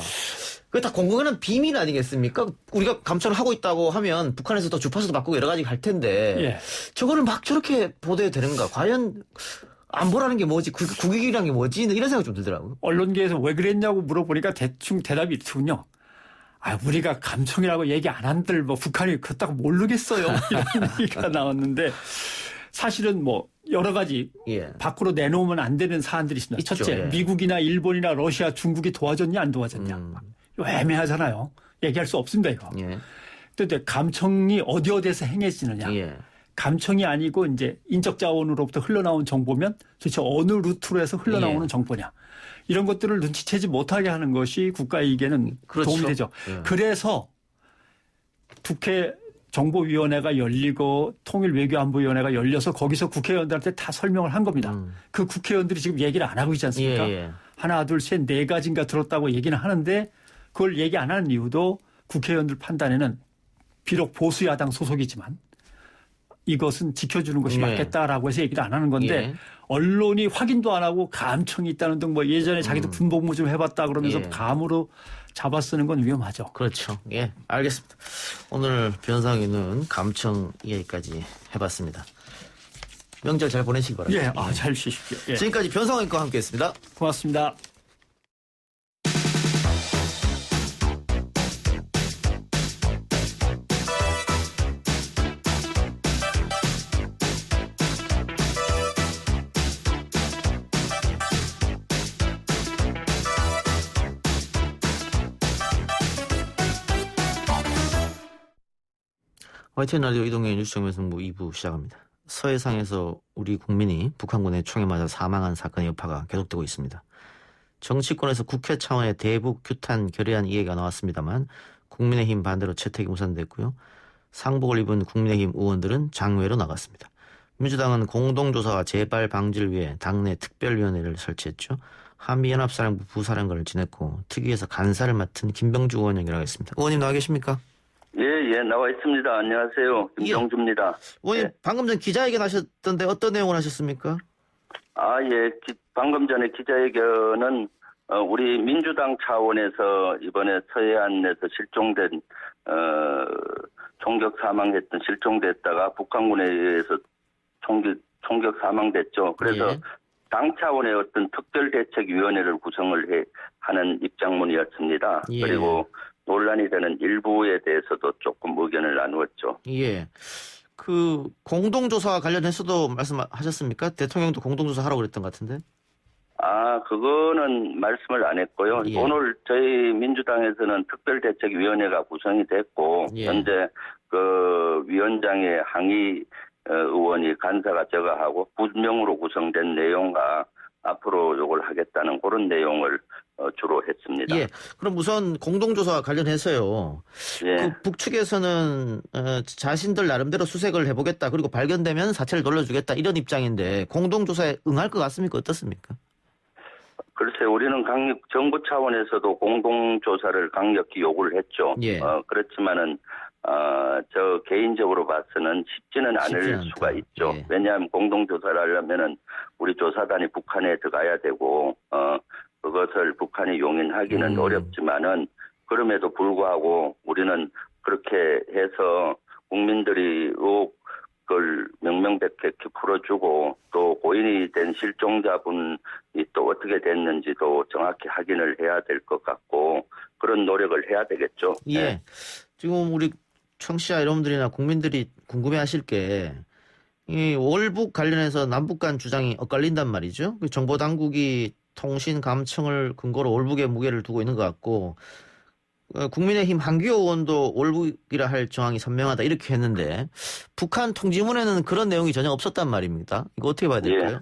그게 다 공공연한 비밀 아니겠습니까? 우리가 감청을 하고 있다고 하면 북한에서 또 주파수도 바꾸고 여러 가지 갈 텐데 예. 저거를 막 저렇게 보도해야 되는가. 과연 안보라는 게 뭐지? 국익이라는 게 뭐지? 이런 생각이 좀 들더라고요. 언론계에서 왜 그랬냐고 물어보니까 대충 대답이 이렇군요. 아, 우리가 감청이라고 얘기 안 한들 뭐 북한이 그렇다고 모르겠어요. 이런 얘기가 나왔는데 사실은 뭐 여러 가지 예. 밖으로 내놓으면 안 되는 사안들이 있습니다. 있죠, 첫째, 예. 미국이나 일본이나 러시아, 중국이 도와줬냐 안 도와줬냐. 이거 애매하잖아요. 얘기할 수 없습니다, 이거. 예. 근데 감청이 어디에서 행해지느냐. 예. 감청이 아니고 이제 인적 자원으로부터 흘러나온 정보면 도대체 어느 루트로 해서 흘러나오는 예. 정보냐. 이런 것들을 눈치채지 못하게 하는 것이 국가이익에는 그렇죠. 도움이 되죠. 예. 그래서 국회 정보위원회가 열리고 통일외교안보위원회가 열려서 거기서 국회의원들한테 다 설명을 한 겁니다. 그 국회의원들이 지금 얘기를 안 하고 있지 않습니까? 예. 하나, 둘, 셋, 네 가지인가 들었다고 얘기는 하는데 그걸 얘기 안 하는 이유도 국회의원들 판단에는 비록 보수야당 소속이지만 이것은 지켜주는 것이 예. 맞겠다라고 해서 얘기를 안 하는 건데 예. 언론이 확인도 안 하고 감청이 있다는 등 뭐 예전에 자기도 군복무 좀 해봤다 그러면서 예. 감으로 잡아 쓰는 건 위험하죠. 그렇죠. 예, 알겠습니다. 오늘 변상희는 감청 이야기까지 해봤습니다. 명절 잘 보내시기 바랍니다. 예, 잘 쉬십시오. 예. 지금까지 변상희과 함께했습니다. 고맙습니다. YTN 라디오 이동의 뉴스 정면승부 2부 시작합니다. 서해상에서 우리 국민이 북한군의 총에 맞아 사망한 사건의 여파가 계속되고 있습니다. 정치권에서 국회 차원의 대북 규탄 결의안 이야기가 나왔습니다만 국민의힘 반대로 채택이 무산됐고요. 상복을 입은 국민의힘 의원들은 장외로 나갔습니다. 민주당은 공동조사와 재발 방지를 위해 당내 특별위원회를 설치했죠. 한미연합사령부 부사령관을 지냈고 특위에서 간사를 맡은 김병주 의원 연결하겠습니다. 의원님 나와 계십니까? 예, 나와 있습니다. 안녕하세요. 김병주입니다. 의원님 예. 방금 전 기자회견 하셨던데 어떤 내용을 하셨습니까? 방금 전에 기자회견은 우리 민주당 차원에서 이번에 서해안에서 실종된 총격 사망했던 실종됐다가 북한군에 의해서 총격 사망됐죠. 그래서 예. 당 차원의 어떤 특별대책위원회를 구성을 하는 입장문이었습니다. 예. 그리고 논란이 되는 일부에 대해서도 조금 의견을 나누었죠. 예. 그 공동조사와 관련해서도 말씀하셨습니까? 대통령도 공동조사 하라고 그랬던 것 같은데. 그거는 말씀을 안 했고요. 예. 오늘 저희 민주당에서는 특별대책위원회가 구성이 됐고 예. 현재 그 위원장의 항의 의원이 간사가 저가하고 9명으로 구성된 내용과 앞으로 요걸 하겠다는 그런 내용을 주로 했습니다. 예. 그럼 우선 공동조사와 관련해서요. 예. 그 북측에서는 자신들 나름대로 수색을 해보겠다. 그리고 발견되면 사체를 돌려주겠다. 이런 입장인데 공동조사에 응할 것 같습니까? 어떻습니까? 글쎄 우리는 정부 차원에서도 공동조사를 강력히 요구를 했죠. 예. 그렇지만은 저 개인적으로 봐서는 쉽지는 않을 쉽지 않다. 수가 있죠. 예. 왜냐하면 공동조사를 하려면은 우리 조사단이 북한에 들어가야 되고 그것을 북한이 용인하기는 어렵지만은 그럼에도 불구하고 우리는 그렇게 해서 국민들이 그걸 명명백백히 풀어주고 또 고인이 된 실종자분이 또 어떻게 됐는지도 정확히 확인을 해야 될 것 같고 그런 노력을 해야 되겠죠. 예. 네. 지금 우리 청취자 여러분들이나 국민들이 궁금해하실 게 이 월북 관련해서 남북 간 주장이 엇갈린단 말이죠. 정보 당국이 통신 감청을 근거로 월북에 무게를 두고 있는 것 같고 국민의힘 한기호 의원도 월북이라 할 정황이 선명하다 이렇게 했는데 북한 통지문에는 그런 내용이 전혀 없었단 말입니다. 이거 어떻게 봐야 될까요?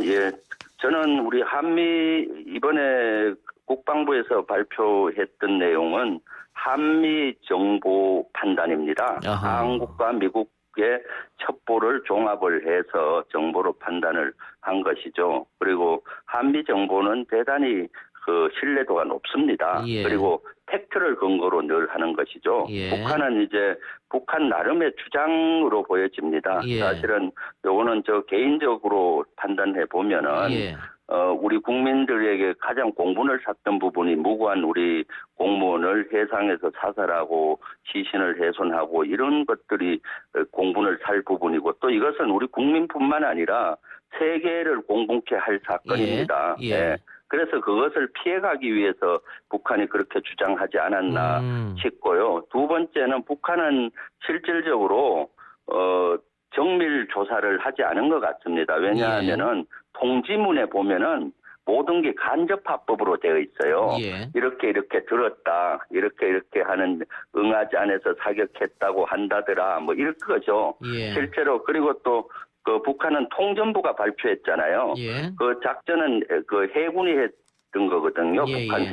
예. 저는 우리 한미 이번에 국방부에서 발표했던 내용은 한미 정보 판단입니다. 아하. 한국과 미국의 첩보를 종합을 해서 정보로 판단을 한 것이죠. 그리고 한미 정보는 대단히 그 신뢰도가 높습니다. 예. 그리고 팩트를 근거로 늘 하는 것이죠. 예. 북한은 이제 북한 나름의 주장으로 보여집니다. 예. 사실은 요거는 저 개인적으로 판단해 보면은 예. 우리 국민들에게 가장 공분을 샀던 부분이 무고한 우리 공무원을 해상에서 사살하고 시신을 훼손하고 이런 것들이 공분을 살 부분이고 또 이것은 우리 국민뿐만 아니라 세계를 공분케 할 사건입니다. 예. 예. 그래서 그것을 피해가기 위해서 북한이 그렇게 주장하지 않았나 싶고요. 두 번째는 북한은 실질적으로 정밀 조사를 하지 않은 것 같습니다. 왜냐하면은 통지문에 보면은 모든 게 간접화법으로 되어 있어요. 예. 이렇게 들었다. 이렇게 하는 응하지 않아서 사격했다고 한다더라. 뭐 이럴 거죠. 예. 실제로 그리고 또 그 북한은 통전부가 발표했잖아요. 예. 그 작전은 그 해군이 했던 거거든요. 예, 북한 예.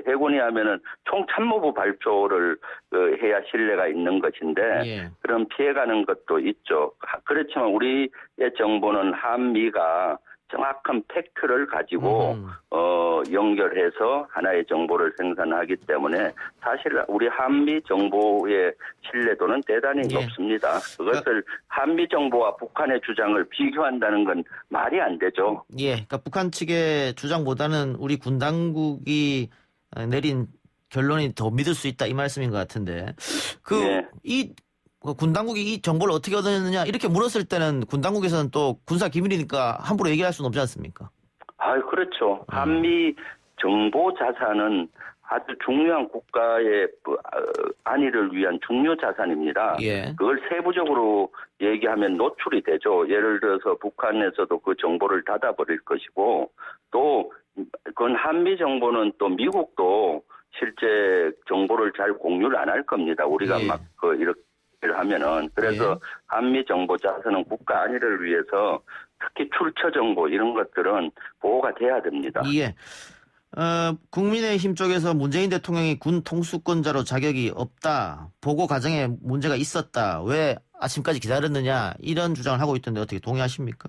해군이 하면은 총참모부 발표를 해야 신뢰가 있는 것인데 예. 그런 피해가는 것도 있죠. 그렇지만 우리의 정보는 한미가 정확한 팩트를 가지고 연결해서 하나의 정보를 생산하기 때문에 사실 우리 한미 정보의 신뢰도는 대단히 예. 높습니다. 그것을 한미 정보와 북한의 주장을 비교한다는 건 말이 안 되죠. 예. 그러니까 북한 측의 주장보다는 우리 군 당국이 내린 결론이 더 믿을 수 있다 이 말씀인 것 같은데 이 군 당국이 이 정보를 어떻게 얻었느냐 이렇게 물었을 때는 군 당국에서는 또 군사 기밀이니까 함부로 얘기할 수는 없지 않습니까? 그렇죠. 한미 정보 자산은 아주 중요한 국가의 안위를 위한 중요 자산입니다. 예. 그걸 세부적으로 얘기하면 노출이 되죠. 예를 들어서 북한에서도 그 정보를 닫아버릴 것이고 또 그건 한미 정보는 또 미국도 실제 정보를 잘 공유를 안 할 겁니다. 우리가 예. 막 이렇게 하면은 그래서 예. 한미 정보 자산은 국가 안위를 위해서 특히 출처 정보 이런 것들은 보호가 돼야 됩니다. 예. 국민의힘 쪽에서 문재인 대통령이 군 통수권자로 자격이 없다. 보고 과정에 문제가 있었다. 왜 아침까지 기다렸느냐. 이런 주장을 하고 있던데 어떻게 동의하십니까?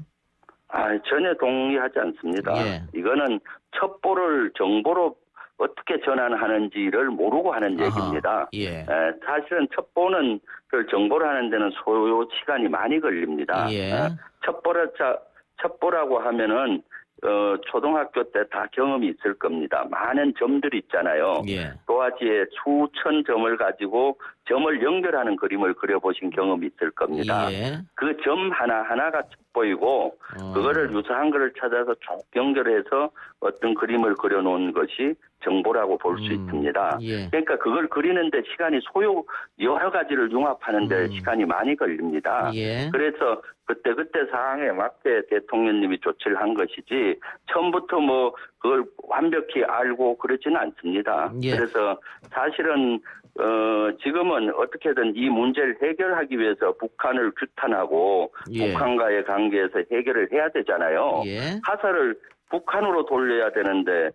전혀 동의하지 않습니다. 예. 이거는 첩보를 정보로 어떻게 전환하는지를 모르고 하는 얘기입니다. 예. 사실은 첩보는 그 정보를 하는 데는 소요 시간이 많이 걸립니다. 예. 첩보라고 하면은 초등학교 때 다 경험이 있을 겁니다. 많은 점들이 있잖아요. 예. 도화지에 수천 점을 가지고 점을 연결하는 그림을 그려보신 경험이 있을 겁니다. 예. 그 점 하나하나가 첩보이고 그거를 유사한 거를 찾아서 쭉 연결해서 어떤 그림을 그려놓은 것이 정보라고 볼 수 있습니다. 예. 그러니까 그걸 그리는데 시간이 여러 가지를 융합하는데 시간이 많이 걸립니다. 예. 그래서 그때 상황에 맞게 대통령님이 조치를 한 것이지 처음부터 뭐 그걸 완벽히 알고 그러지는 않습니다. 예. 그래서 사실은 지금은 어떻게든 이 문제를 해결하기 위해서 북한을 규탄하고 예. 북한과의 관계에서 해결을 해야 되잖아요. 예. 화살을 북한으로 돌려야 되는데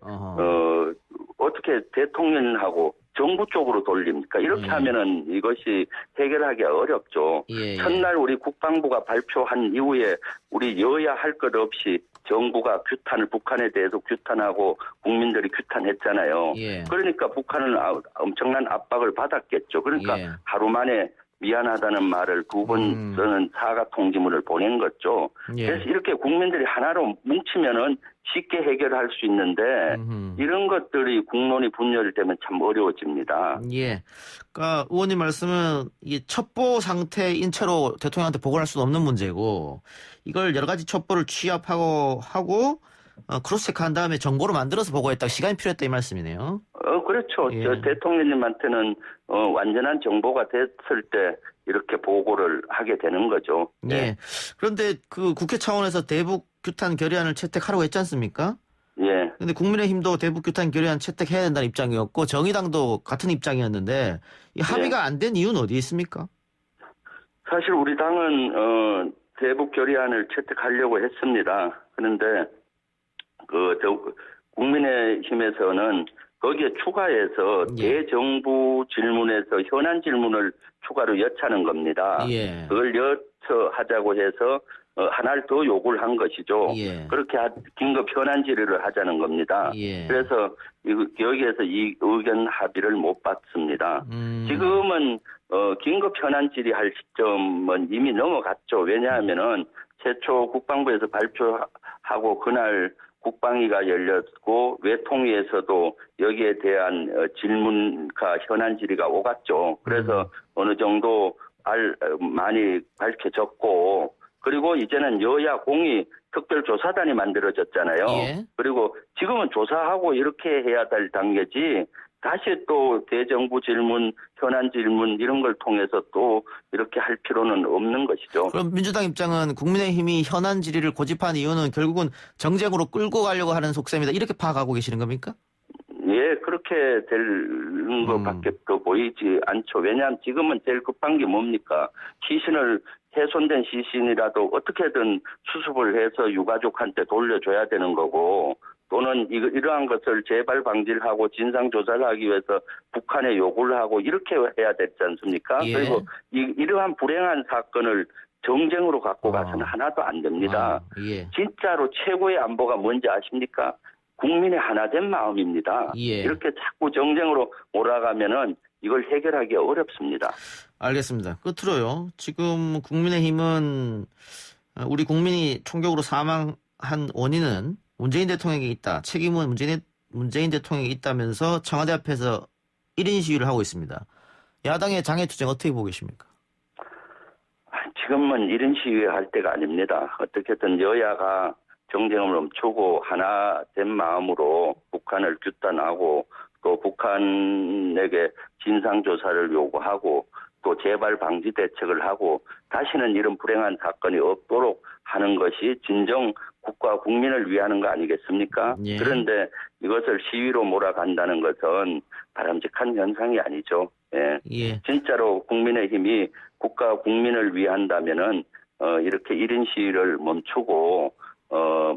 어떻게 대통령하고 정부 쪽으로 돌립니까? 이렇게 하면은 이것이 해결하기 어렵죠. 예. 첫날 우리 국방부가 발표한 이후에 우리 여야 할 것 없이 정부가 북한에 대해서 규탄하고 국민들이 규탄했잖아요. 예. 그러니까 북한은 엄청난 압박을 받았겠죠. 그러니까 예. 하루 만에 미안하다는 말을 두 번 쓰는 사과 통지문을 보낸 거죠. 예. 그래서 이렇게 국민들이 하나로 뭉치면은 쉽게 해결할 수 있는데 이런 것들이 국론이 분열되면 참 어려워집니다. 예. 그러니까 의원님 말씀은 이 첩보 상태인 채로 대통령한테 보고할 수는 없는 문제고 이걸 여러 가지 첩보를 취합하고 크로스체크한 다음에 정보를 만들어서 보고했다. 시간이 필요했다 이 말씀이네요. 그렇죠. 예. 저 대통령님한테는 완전한 정보가 됐을 때 이렇게 보고를 하게 되는 거죠. 예. 그런데 그 국회 차원에서 대북 규탄 결의안을 채택하라고 했지 않습니까? 예. 근데 국민의힘도 대북 규탄 결의안 채택해야 된다는 입장이었고 정의당도 같은 입장이었는데 이 합의가 안 된 이유는 어디에 있습니까? 사실 우리 당은 대북 결의안을 채택하려고 했습니다. 그런데 국민의힘에서는 거기에 추가해서 예. 대정부 질문에서 현안 질문을 추가로 여차는 겁니다. 예. 그걸 여차하자고 해서 하나를 더 요구를 한 것이죠. 예. 그렇게 긴급 현안 질의를 하자는 겁니다. 예. 그래서 여기에서 이 의견 합의를 못 봤습니다. 지금은 긴급 현안 질의할 시점은 이미 넘어갔죠. 왜냐하면은 최초 국방부에서 발표하고 그날 국방위가 열렸고 외통위에서도 여기에 대한 질문과 현안 질의가 오갔죠. 그래서 어느 정도 많이 밝혀졌고 그리고 이제는 여야 공의 특별조사단이 만들어졌잖아요. 예. 그리고 지금은 조사하고 이렇게 해야 될 단계지 다시 또 대정부 질문, 현안 질문 이런 걸 통해서 또 이렇게 할 필요는 없는 것이죠. 그럼 민주당 입장은 국민의힘이 현안 질의를 고집한 이유는 결국은 정쟁으로 끌고 가려고 하는 속셈이다. 이렇게 파악하고 계시는 겁니까? 예, 그렇게 될 것밖에 더 보이지 않죠. 왜냐하면 지금은 제일 급한 게 뭡니까? 시신을 훼손된 시신이라도 어떻게든 수습을 해서 유가족한테 돌려줘야 되는 거고 또는 이러한 것을 재발 방지를 하고 진상조사를 하기 위해서 북한에 요구를 하고 이렇게 해야 되지 않습니까? 예. 그리고 이러한 불행한 사건을 정쟁으로 갖고 가서는 하나도 안 됩니다. 예. 진짜로 최고의 안보가 뭔지 아십니까? 국민의 하나된 마음입니다. 예. 이렇게 자꾸 정쟁으로 몰아가면은 이걸 해결하기 어렵습니다. 알겠습니다. 끝으로요. 지금 국민의힘은 우리 국민이 총격으로 사망한 원인은 문재인 대통령에게 있다. 책임은 문재인 대통령에게 있다면서 청와대 앞에서 1인 시위를 하고 있습니다. 야당의 장애투쟁 어떻게 보고 계십니까? 지금은 1인 시위할 때가 아닙니다. 어떻게든 여야가 정쟁을 멈추고 하나 된 마음으로 북한을 규탄하고 또 북한에게 진상조사를 요구하고 또 재발 방지 대책을 하고 다시는 이런 불행한 사건이 없도록 하는 것이 진정 국가 국민을 위하는 거 아니겠습니까? 예. 그런데 이것을 시위로 몰아간다는 것은 바람직한 현상이 아니죠. 예. 예. 진짜로 국민의힘이 국가 국민을 위한다면은 이렇게 1인 시위를 멈추고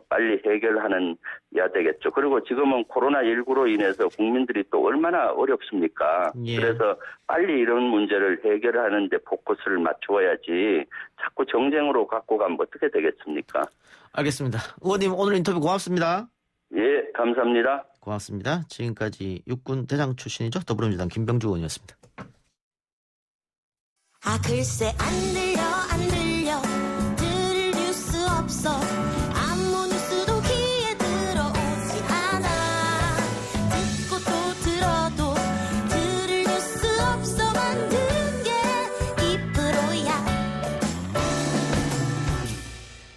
빨리 해결하는 해야 되겠죠. 그리고 지금은 코로나19로 인해서 국민들이 또 얼마나 어렵습니까? 예. 그래서 빨리 이런 문제를 해결하는 데 포커스를 맞추어야지 자꾸 정쟁으로 갖고 가면 어떻게 되겠습니까? 알겠습니다. 의원님 오늘 인터뷰 고맙습니다. 예, 감사합니다. 고맙습니다. 지금까지 육군 대장 출신이죠. 더불어민주당 김병주 의원이었습니다. 아 글쎄 안 들려 들을 뉴스 없어 아무 뉴스도 귀에 들어오지 않아 듣고 또 들어도 들을 뉴스 없어 만든 게 이 프로야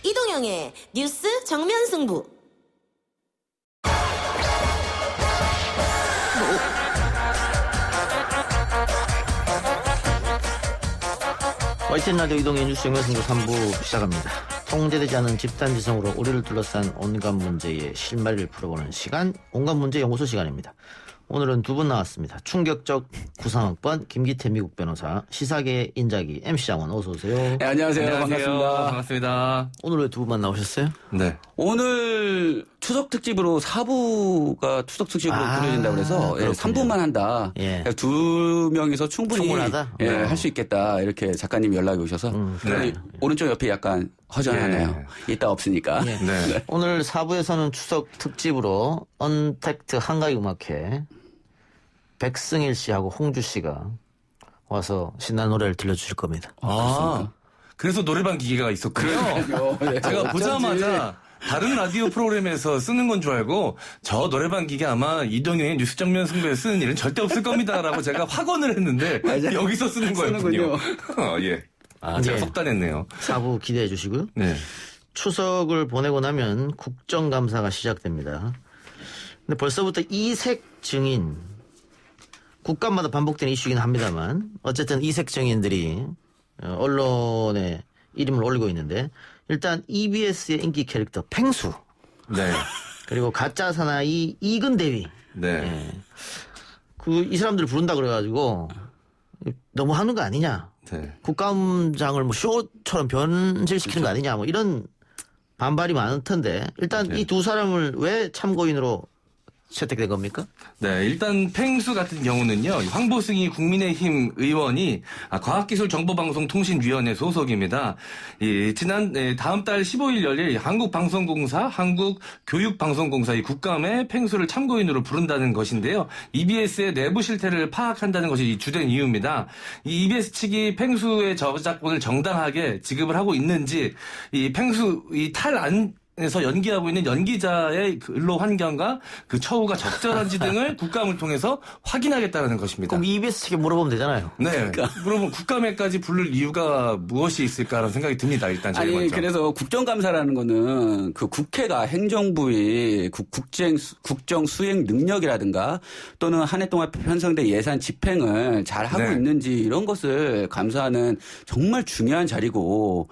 이동영의 뉴스 정면 승부. YTN 라디오 이동의 뉴스 정면승부 3부 시작합니다. 통제되지 않은 집단지성으로 우리를 둘러싼 온갖 문제의 실마리를 풀어보는 시간, 온갖 문제 연구소 시간입니다. 오늘은 두 분 나왔습니다. 충격적 구상학번 김기태 미국 변호사, 시사계의 인자기 MC 장원 어서 오세요. 네, 안녕하세요. 반갑습니다. 오늘 왜 두 분만 나오셨어요? 네. 오늘 추석 특집으로 4부가 추석 특집으로 꾸려진다고 그래서 3부만 한다. 예. 그러니까 두 명이서 충분히 충분하다? 할 수 있겠다. 이렇게 작가님이 연락이 오셔서 네. 오른쪽 옆에 약간 허전하네요. 이따 없으니까. 예. 네. 오늘 4부에서는 추석 특집으로 언택트 한가위 음악회 백승일 씨하고 홍주 씨가 와서 신나는 노래를 들려주실 겁니다. 그래서 노래방 기계가 있었군요. 네. 제가 보자마자 다른 라디오 프로그램에서 쓰는 건 줄 알고 저 노래방 기계 아마 이동영의 뉴스 정면 승부에 쓰는 일은 절대 없을 겁니다라고 제가 확언을 했는데 여기서 쓰는 거였군요. 예. 제가 속단했네요. 4부 기대해 주시고요. 네. 추석을 보내고 나면 국정감사가 시작됩니다. 근데 벌써부터 이색 증인, 국감마다 반복되는 이슈이긴 합니다만 어쨌든 이색 증인들이 언론에 이름을 올리고 있는데 일단 EBS의 인기 캐릭터 펭수, 네. 그리고 가짜 사나이 이근대위. 네. 이 사람들을 부른다 그래가지고 너무 하는 거 아니냐. 네. 국감장을 뭐 쇼처럼 변질시키는 거 아니냐. 뭐 이런 반발이 많던데 일단 네. 이 두 사람을 왜 참고인으로 채택된 겁니까? 네, 일단 펭수 같은 경우는요, 황보승이 국민의힘 의원이 과학기술정보방송통신위원회 소속입니다. 다음 달 15일 열릴 한국방송공사, 한국교육방송공사 이 국감에 펭수를 참고인으로 부른다는 것인데요. EBS의 내부 실태를 파악한다는 것이 주된 이유입니다. 이 EBS 측이 펭수의 저작권을 정당하게 지급을 하고 있는지, 이 펭수 에서 연기하고 있는 연기자의 근로 환경과 그 처우가 적절한지 등을 국감을 통해서 확인하겠다는 것입니다. 그럼 EBS 측에 물어보면 되잖아요. 네. 그러면 국감에까지 부를 이유가 무엇이 있을까라는 생각이 듭니다. 일단 제일 먼저. 그래서 국정감사라는 거는 그 국회가 행정부의 국정 수행 능력이라든가 또는 한 해 동안 편성된 예산 집행을 잘 하고 네. 있는지 이런 것을 감사하는 정말 중요한 자리고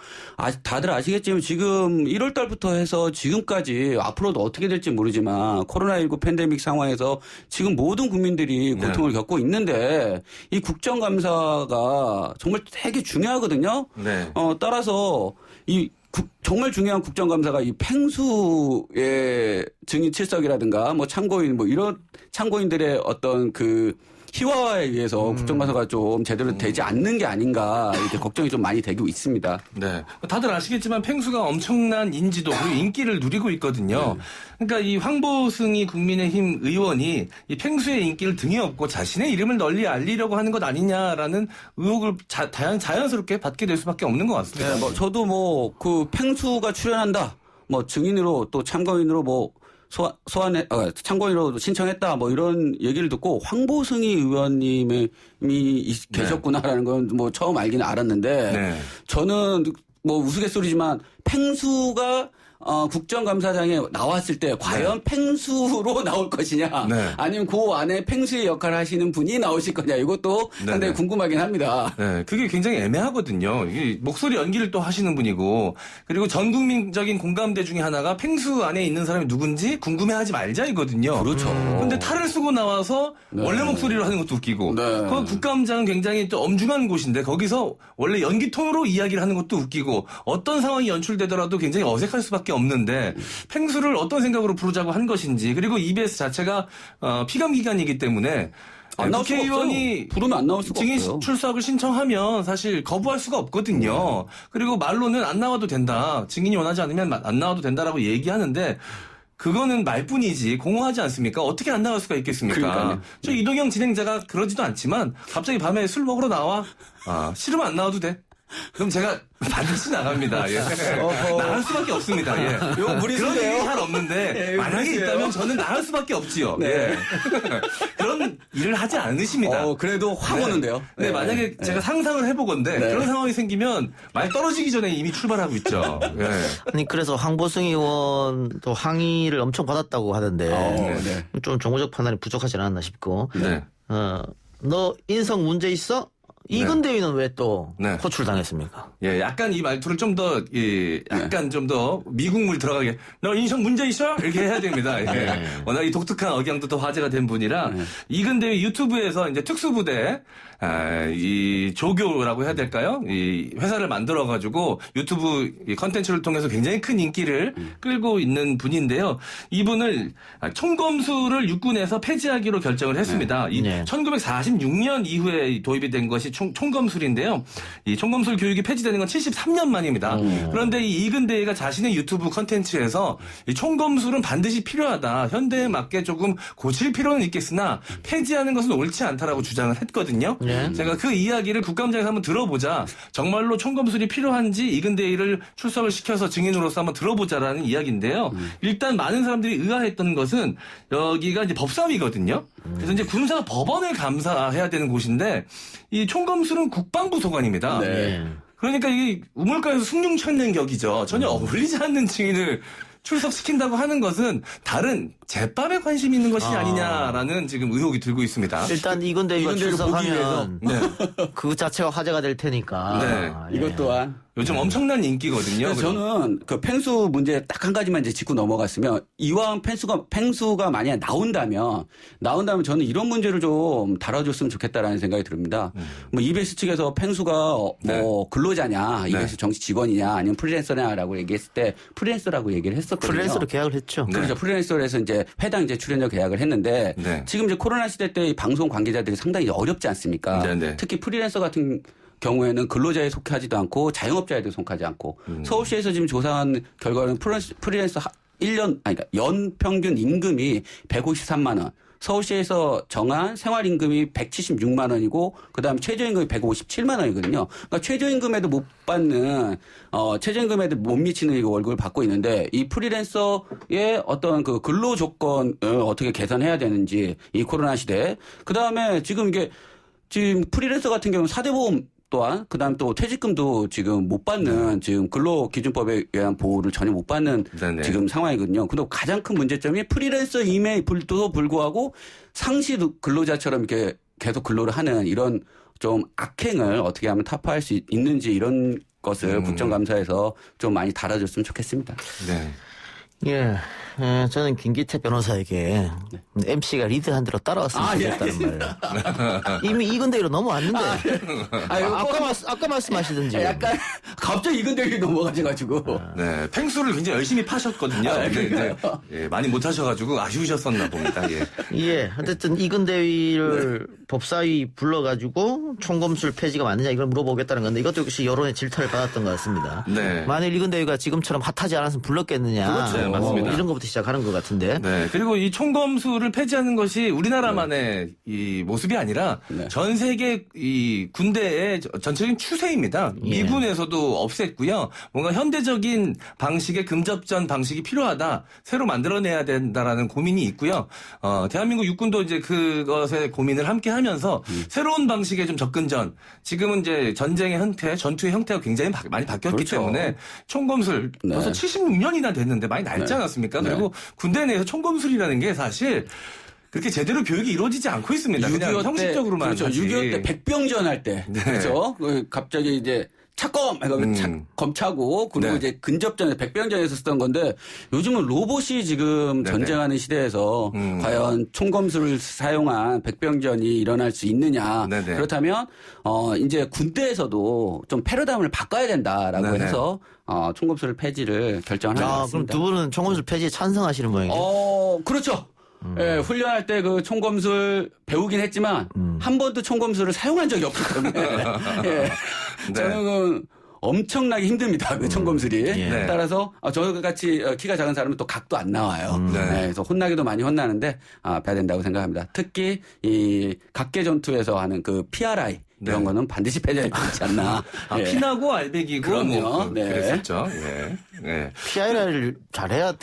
다들 아시겠지만 지금 1월 달부터 해서 지금까지 앞으로도 어떻게 될지 모르지만 코로나19 팬데믹 상황에서 지금 모든 국민들이 고통을 겪고 있는데 이 국정감사가 정말 되게 중요하거든요. 네. 따라서 정말 중요한 국정감사가 이 펭수의 증인 출석이라든가 뭐 참고인 뭐 이런 참고인들의 어떤 그 희화화에 의해서 국정감사가 좀 제대로 되지 않는 게 아닌가 이렇게 걱정이 좀 많이 되고 있습니다. 네. 다들 아시겠지만 펭수가 엄청난 인지도 그리고 인기를 누리고 있거든요. 그러니까 이 황보승이 국민의힘 의원이 이 펭수의 인기를 등에 업고 자신의 이름을 널리 알리려고 하는 것 아니냐라는 의혹을 자연스럽게 받게 될 수밖에 없는 것 같습니다. 네, 저도 뭐 그 펭수가 출연한다, 뭐 증인으로 또 참고인으로 뭐 참고인으로 신청했다, 뭐 이런 얘기를 듣고 황보승이 의원님이 계셨구나라는 건 뭐 처음 알기는 알았는데 네. 저는 뭐 우스갯소리지만 펭수가 국정감사장에 나왔을 때 과연 펭수로 나올 것이냐 네. 아니면 그 안에 펭수의 역할을 하시는 분이 나오실 거냐 이것도 상당히 궁금하긴 합니다. 네, 그게 굉장히 애매하거든요. 이게 목소리 연기를 또 하시는 분이고 그리고 전 국민적인 공감대 중에 하나가 펭수 안에 있는 사람이 누군지 궁금해하지 말자이거든요. 그렇죠. 근데 탈을 쓰고 나와서 원래 목소리로 하는 것도 웃기고 그 국감장은 굉장히 또 엄중한 곳인데 거기서 원래 연기 톤으로 이야기를 하는 것도 웃기고 어떤 상황이 연출되더라도 굉장히 어색할 수밖에 없는데 펭수를 어떤 생각으로 부르자고 한 것인지 그리고 EBS 자체가 피감 기관이기 때문에 국회의원이 부르면 안 나올 수가 증인 없어요. 출석을 신청하면 사실 거부할 수가 없거든요. 그리고 말로는 안 나와도 된다. 증인이 원하지 않으면 안 나와도 된다라고 얘기하는데 그거는 말뿐이지 공허하지 않습니까? 어떻게 안 나갈 수가 있겠습니까? 그러니까요. 저 이동영 진행자가 그러지도 않지만 갑자기 밤에 술 먹으러 나와. 싫으면 안 나와도 돼. 그럼 제가 반드시 나갑니다. 예. 나갈 수밖에 없습니다. 예. 이거 무리수인데요? 그런 일이 잘 없는데 만약에 있다면 저는 나갈 수밖에 없지요. 네. 예. 그런 일을 하지 않으십니다. 그래도 확 오는데요. 네, 만약에 제가 상상을 해보건데 그런 상황이 생기면 말 떨어지기 전에 이미 출발하고 있죠. 예. 아니 그래서 황보승 의원도 항의를 엄청 받았다고 하던데 좀 정무적 판단이 부족하지 않았나 싶고 네. 너 인성 문제 있어? 이근대위는 왜 또 네. 호출당했습니까? 예, 약간 이 말투를 좀 더, 약간 좀 더 미국물 들어가게, 너 인성 문제 있어? 이렇게 해야 됩니다. 예. 워낙 이 독특한 억양도 더 화제가 된 분이라, 이근대위 유튜브에서 이제 특수부대, 이 조교라고 해야 될까요? 이 회사를 만들어가지고 유튜브 컨텐츠를 통해서 굉장히 큰 인기를 끌고 있는 분인데요. 이분을 총검술을 육군에서 폐지하기로 결정을 했습니다. 1946년 이후에 도입이 된 것이 총검술인데요. 이 총검술 교육이 폐지되는 건 73년 만입니다. 그런데 이 이근대위가 자신의 유튜브 컨텐츠에서 이 총검술은 반드시 필요하다. 현대에 맞게 조금 고칠 필요는 있겠으나 폐지하는 것은 옳지 않다라고 주장을 했거든요. 제가 그 이야기를 국감장에서 한번 들어보자. 정말로 총검술이 필요한지 이근대위를 출석을 시켜서 증인으로서 한번 들어보자라는 이야기인데요. 일단 많은 사람들이 의아했던 것은 여기가 이제 법사위거든요. 그래서 이제 군사 법원을 감사해야 되는 곳인데 이 총검술은 국방부 소관입니다. 그러니까 이게 우물가에서 숭늉 찾는 격이죠. 전혀 어울리지 않는 증인을 출석시킨다고 하는 것은 다른 제밥에 관심 있는 것이 아니냐라는 지금 의혹이 들고 있습니다. 일단 이건 대위가 출석하면 네. 그 자체가 화제가 될 테니까. 네. 이것 또한 요즘 엄청난 인기거든요. 그래서 저는 그 펭수 문제 딱 한 가지만 이제 짚고 넘어갔으면 이왕 펭수가 만약 나온다면 저는 이런 문제를 좀 다뤄줬으면 좋겠다라는 생각이 듭니다. 뭐 EBS 측에서 펭수가 뭐 근로자냐, EBS 정치 직원이냐, 아니면 프리랜서냐라고 얘기했을 때 프리랜서라고 얘기를 했었거든요. 프리랜서로 계약을 했죠. 그렇죠. 프리랜서로 해서 이제 회당 이제 출연료 계약을 했는데 지금 이제 코로나 시대 때 방송 관계자들이 상당히 어렵지 않습니까? 특히 프리랜서 같은 경우에는 근로자에 속하지도 않고 자영업자에도 속하지 않고 서울시에서 지금 조사한 결과는 프리랜서 1년 그러니까 연 평균 임금이 153만 원. 서울시에서 정한 생활임금이 176만 원이고 그다음에 최저임금이 157만 원이거든요. 그러니까 최저임금에도 못 받는 최저임금에도 못 미치는 이거 월급을 받고 있는데 이 프리랜서의 어떤 그 근로 조건을 어떻게 개선해야 되는지 이 코로나 시대에 그다음에 지금 프리랜서 같은 경우는 4대 보험 또한 그다음 또 퇴직금도 지금 못 받는 지금 근로기준법에 의한 보호를 전혀 못 받는 지금 상황이거든요. 근데 가장 큰 문제점이 프리랜서임에도 불구하고 상시 근로자처럼 이렇게 계속 근로를 하는 이런 좀 악행을 어떻게 하면 타파할 수 있는지 이런 것을 국정감사에서 좀 많이 다뤄줬으면 좋겠습니다. 네. 예. 저는 김기태 변호사에게 MC가 리드한 대로 따라왔으면 좋겠다는 말. 이미 이근대로 넘어왔는데. 아까 말씀하시든지. 약간 갑자기 이근대로 넘어가셔가지고. 네. 펭수를 굉장히 열심히 파셨거든요. 예, 많이 못하셔가지고 아쉬우셨었나 봅니다. 예. 어쨌든 이근대위를 법사위 불러가지고 총검술 폐지가 맞느냐 이걸 물어보겠다는 건데 이것도 역시 여론의 질타를 받았던 것 같습니다. 네. 만일 이근대위가 지금처럼 핫하지 않았으면 불렀겠느냐. 그렇죠. 네, 맞습니다. 이런 것부터 시작하는 것 같은데. 네. 그리고 이 총검수를 폐지하는 것이 우리나라만의 이 모습이 아니라 전 세계 이 군대의 전체적인 추세입니다. 미군에서도 없앴고요. 뭔가 현대적인 방식의 금접전 방식이 필요하다. 새로 만들어내야 된다라는 고민이 있고요. 대한민국 육군도 이제 그것에 고민을 함께 하면서 새로운 방식의 좀 접근전. 지금은 이제 전쟁의 형태, 전투의 형태가 굉장히 많이 바뀌었기 때문에 총검술 벌써 76년이나 됐는데 많이 낡지 않았습니까? 그리고 군대 내에서 총검술이라는 게 사실 그렇게 제대로 교육이 이루어지지 않고 있습니다. 그냥 형식적으로만. 그렇죠. 6.25 때 백병전 할 때. 그렇죠. 갑자기 이제 차검! 검차고, 그리고 이제 근접전에서 백병전에서 쓰던 건데, 요즘은 로봇이 지금 전쟁하는 시대에서 과연 총검술을 사용한 백병전이 일어날 수 있느냐. 그렇다면, 이제 군대에서도 좀 패러다임을 바꿔야 된다라고 해서, 총검술 폐지를 결정을 하는 것 같습니다. 그럼 두 분은 총검술 폐지에 찬성하시는 모양이죠? 그렇죠. 예, 훈련할 때 그 총검술 배우긴 했지만 한 번도 총검술을 사용한 적이 없기 때문에 예, 저는 엄청나게 힘듭니다. 그 총검술이. 따라서 저같이 키가 작은 사람은 또 각도 안 나와요. 그래서 혼나기도 많이 혼나는데 봐야 된다고 생각합니다. 특히 이 각계 전투에서 하는 그 PRI 이런 거는 반드시 폐지해야 되지 않나. 피나고 알배기고 그럼요. 그랬었죠. PRI를 잘해야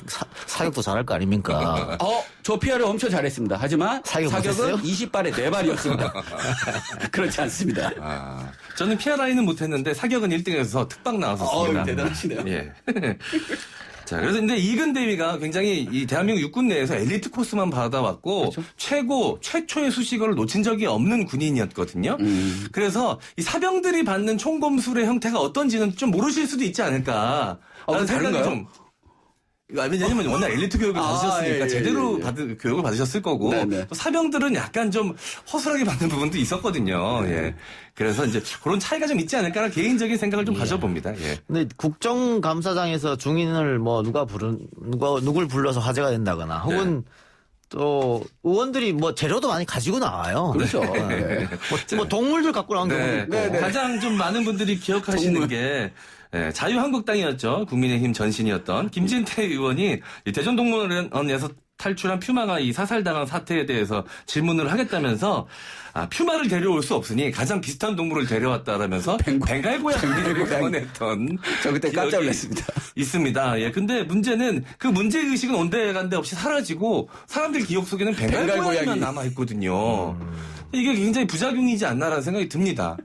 사격도 잘할 거 아닙니까? 저 PRI 엄청 잘했습니다. 하지만 사격은 못했어요? 20발에 4발이었습니다. 그렇지 않습니다. 저는 PRI는 못했는데 사격은 1등에서 특박 나왔었습니다. 대단하시네요. 예. 자, 그래서 근데 이근대위가 굉장히 이 대한민국 육군 내에서 엘리트 코스만 받아왔고 최초의 수식어를 놓친 적이 없는 군인이었거든요. 그래서 이 사병들이 받는 총검술의 형태가 어떤지는 좀 모르실 수도 있지 않을까. 라는 생각이 좀. 왜냐면 워낙 엘리트 교육을 받으셨으니까 제대로 교육을 받으셨을 거고 또 사병들은 약간 좀 허술하게 받는 부분도 있었거든요. 그래서 이제 그런 차이가 좀 있지 않을까라는 개인적인 생각을 좀 가져봅니다. 근데 국정감사장에서 중인을 뭐 누굴 불러서 화제가 된다거나 혹은 또 의원들이 뭐 재료도 많이 가지고 나와요. 그렇죠. 뭐 동물들 갖고 나온 경우도 있고. 가장 좀 많은 분들이 기억하시는 게 자유한국당이었죠. 국민의힘 전신이었던 김진태 의원이 대전동물원에서 탈출한 퓨마가 이 사살당한 사태에 대해서 질문을 하겠다면서 퓨마를 데려올 수 없으니 가장 비슷한 동물을 데려왔다라면서 벵갈고양이를 권했던 저 그때 깜짝 놀랐습니다. 있습니다. 근데 문제는 그 문제의식은 온데간데 없이 사라지고 사람들 기억 속에는 벵갈고양이만 남아있거든요. 이게 굉장히 부작용이지 않나라는 생각이 듭니다.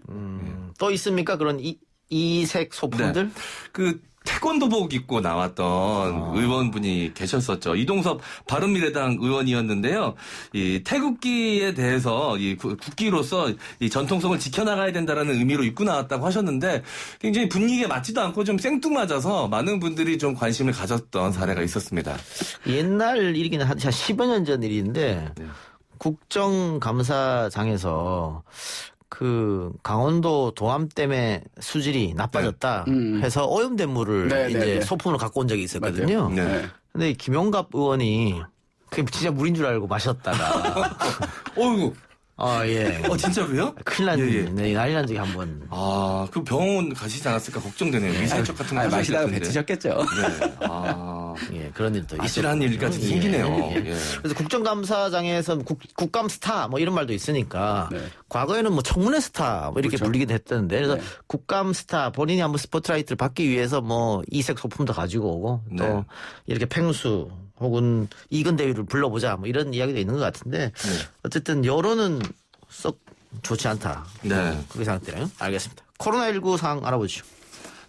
또 있습니까? 그런 이색 소품들? 네. 그 태권도복 입고 나왔던 의원분이 계셨었죠. 이동섭 바른미래당 의원이었는데요. 이 태극기에 대해서 이 국기로서 이 전통성을 지켜나가야 된다라는 의미로 입고 나왔다고 하셨는데 굉장히 분위기에 맞지도 않고 좀 생뚱맞아서 많은 분들이 좀 관심을 가졌던 사례가 있었습니다. 옛날 일이긴 한 10여 년 전 일인데 네. 국정감사장에서 그 강원도 도암댐의 수질이 나빠졌다 해서 오염된 물을 네, 이제 네, 네. 소품으로 갖고 온 적이 있었거든요. 네. 근데 김용갑 의원이 그게 진짜 물인 줄 알고 마셨다가 어이구. 예. 진짜로요? 큰일 난 예, 예. 네, 난리 난 적이 한 번. 그 병원 가시지 않았을까 걱정되네요. 미세척 같은 거 마시다가 하셨을 텐데. 뱉으셨겠죠. 네. 예, 그런 일도 있었고. 아찔한 일까지 생기네요. 예. 그래서 국정감사장에서는 국감 스타 뭐 이런 말도 있으니까 과거에는 뭐 청문회 스타 뭐 이렇게 그렇죠. 불리기도 했던데 그래서 네. 국감 스타 본인이 한번 스포트라이트를 받기 위해서 뭐 이색 소품도 가지고 오고 또 네. 이렇게 팽수 혹은 이근대위를 불러보자 뭐 이런 이야기도 있는 것 같은데 어쨌든 여론은 썩 좋지 않다. 네. 그렇게 생각되나요? 알겠습니다. 코로나19 상황 알아보죠.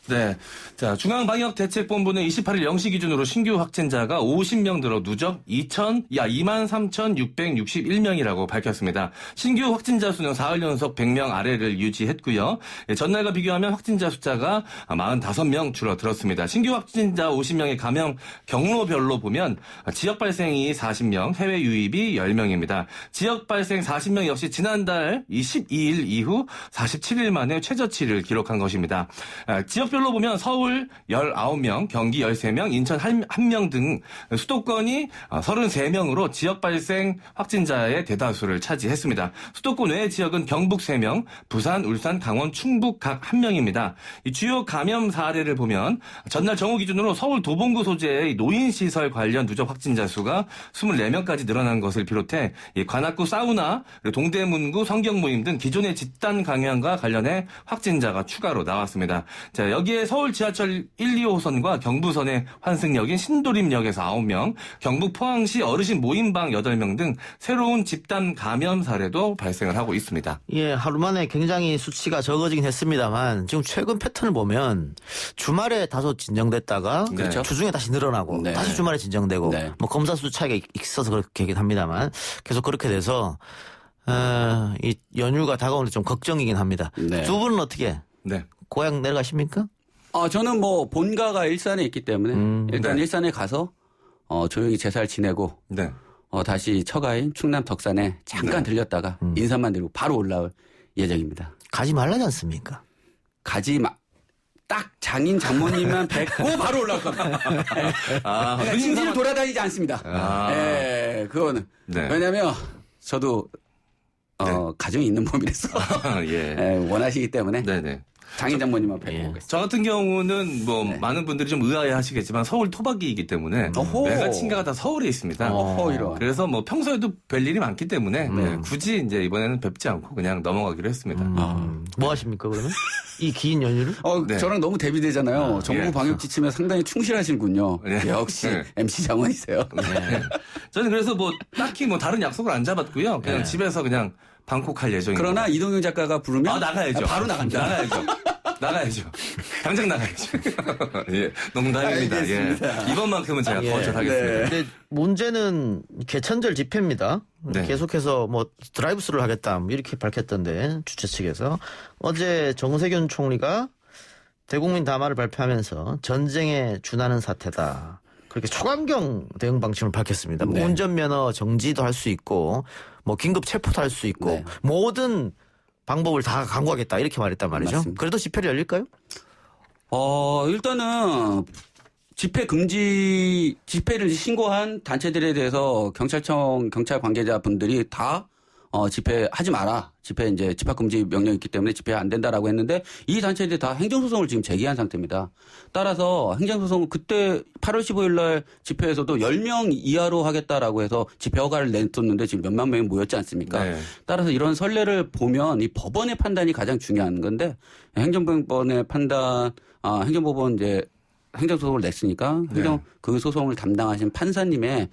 네. 자, 중앙방역대책본부는 28일 0시 기준으로 신규 확진자가 50명 들어 누적 23,661명이라고 밝혔습니다. 신규 확진자 수는 사흘 연속 100명 아래를 유지했고요. 전날과 비교하면 확진자 숫자가 45명 줄어들었습니다. 신규 확진자 50명의 감염 경로별로 보면 지역 발생이 40명, 해외 유입이 10명입니다. 지역 발생 40명 역시 지난달 22일 이후 47일 만에 최저치를 기록한 것입니다. 지역별로 보면 서울 19명, 경기 13명, 인천 1명 등 수도권이 33명으로 지역 발생 확진자의 대다수를 차지했습니다. 수도권 외 지역은 경북 3명, 부산, 울산, 강원, 충북 각 1명입니다. 이 주요 감염 사례를 보면 전날 정오 기준으로 서울 도봉구 소재의 노인시설 관련 누적 확진자 수가 24명까지 늘어난 것을 비롯해 이 관악구 사우나, 그리고 동대문구 성경모임 등 기존의 집단 강연과 관련해 확진자가 추가로 나왔습니다. 자, 여기에 서울 지하철 1, 2호선과 경부선의 환승역인 신도림역에서 9명, 경북 포항시 어르신 모임방 8명 등 새로운 집단 감염 사례도 발생을 하고 있습니다. 예, 하루 만에 굉장히 수치가 적어지긴 했습니다만 지금 최근 패턴을 보면 주말에 다소 진정됐다가 그렇죠. 주중에 다시 늘어나고 네. 다시 주말에 진정되고 네. 뭐 검사 수 차이가 있어서 그렇게 얘기는 합니다만 계속 그렇게 돼서 이 연휴가 다가오는데 좀 걱정이긴 합니다. 네. 두 분은 어떻게 네. 고향 내려가십니까? 저는 뭐 본가가 일산에 있기 때문에 일단 네. 일산에 가서 조용히 제사를 지내고 네. 다시 처가인 충남 덕산에 잠깐 들렸다가 인사만 드리고 바로 올라올 예정입니다. 가지 말라지 않습니까? 딱 장인 장모님만 뵙고 바로 올라올 겁니다. 신지를 돌아다니지 않습니다. 네, 그거는. 네. 왜냐면 저도 가정이 있는 몸이라서 예. 원하시기 때문에 네네. 장인 장모님만 뵙고 오겠습니다. 저 같은 경우는 뭐 많은 분들이 좀 의아해 하시겠지만 서울 토박이이기 때문에 어호. 외가 친가가 다 서울에 있습니다. 이런. 그래서 뭐 평소에도 별 일이 많기 때문에 네, 굳이 이제 이번에는 뵙지 않고 그냥 넘어가기로 했습니다. 뭐 하십니까 그러면? 이 긴 연휴를? 네. 저랑 너무 대비되잖아요. 정부 예. 방역 지침에 상당히 충실하시는군요. 네. 역시 네. MC 장원이세요. 저는 그래서 뭐 딱히 뭐 다른 약속을 안 잡았고요. 그냥 집에서 그냥 방콕할 예정입니다. 그러나 이동영 작가가 부르면 나가야죠. 바로 나갑니다. 나가야죠. 당장 나가야죠. 예, 농담입니다. 알겠습니다. 예. 이번만큼은 제가 거절하겠습니다. 근데 문제는 개천절 집회입니다. 네. 계속해서 뭐 드라이브스루를 하겠다 뭐 이렇게 밝혔던데 주최 측에서 어제 정세균 총리가 대국민 담화를 발표하면서 전쟁에 준하는 사태다. 그렇게 초강경 대응 방침을 밝혔습니다. 뭐 운전면허 정지도 할 수 있고 뭐 긴급 체포도 할 수 있고 모든 방법을 다 강구하겠다 이렇게 말했단 말이죠. 맞습니다. 그래도 집회를 열릴까요? 일단은 집회를 신고한 단체들에 대해서 경찰청 경찰 관계자분들이 다 집회하지 마라. 이제 집합금지 명령이 있기 때문에 집회 안 된다라고 했는데 이 단체들이 다 행정소송을 지금 제기한 상태입니다. 따라서 행정소송 그때 8월 15일 날 집회에서도 10명 이하로 하겠다라고 해서 집회 허가를 냈었는데 지금 몇만 명이 모였지 않습니까? 네. 따라서 이런 선례를 보면 이 법원의 판단이 가장 중요한 건데 행정법원의 판단, 행정법원 이제 행정소송을 냈으니까 그 소송을 담당하신 판사님의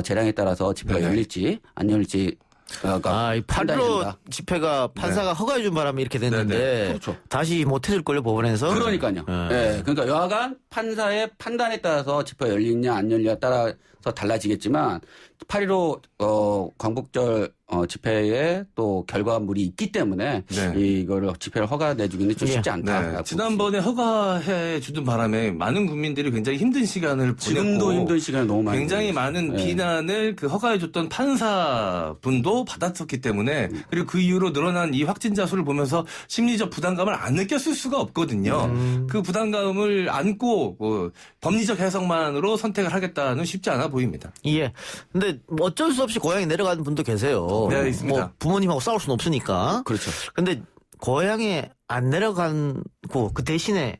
재량에 따라서 집회가 열릴지 안 열릴지 이 8.15 집회가 판사가 허가해준 바람에 이렇게 됐는데 네네. 그렇죠. 다시 못해줄걸요 법원에서. 그러니까요. 네. 그러니까 여하간 판사의 판단에 따라서 집회가 열리냐 안 열리냐에 따라서 달라지겠지만 8.15 광복절 집회에 또 결과물이 있기 때문에 네. 이거를 집회를 허가 내주기는 좀 쉽지 않다. 네. 지난번에 허가해 주던 바람에 많은 국민들이 굉장히 힘든 시간을 보냈고 지금도 힘든 시간이 너무 많이 굉장히 많은 비난을 그 허가해 줬던 판사분도 받았었기 때문에 그리고 그 이후로 늘어난 이 확진자 수를 보면서 심리적 부담감을 안 느꼈을 수가 없거든요. 그 부담감을 안고 법리적 해석만으로 선택을 하겠다는 쉽지 않아 보입니다. 예. 근데 어쩔 수 없이 고향에 내려가는 분도 계세요. 네, 있습니다. 뭐 부모님하고 싸울 수는 없으니까. 그렇죠. 근데 고향에 안 내려가고 그 대신에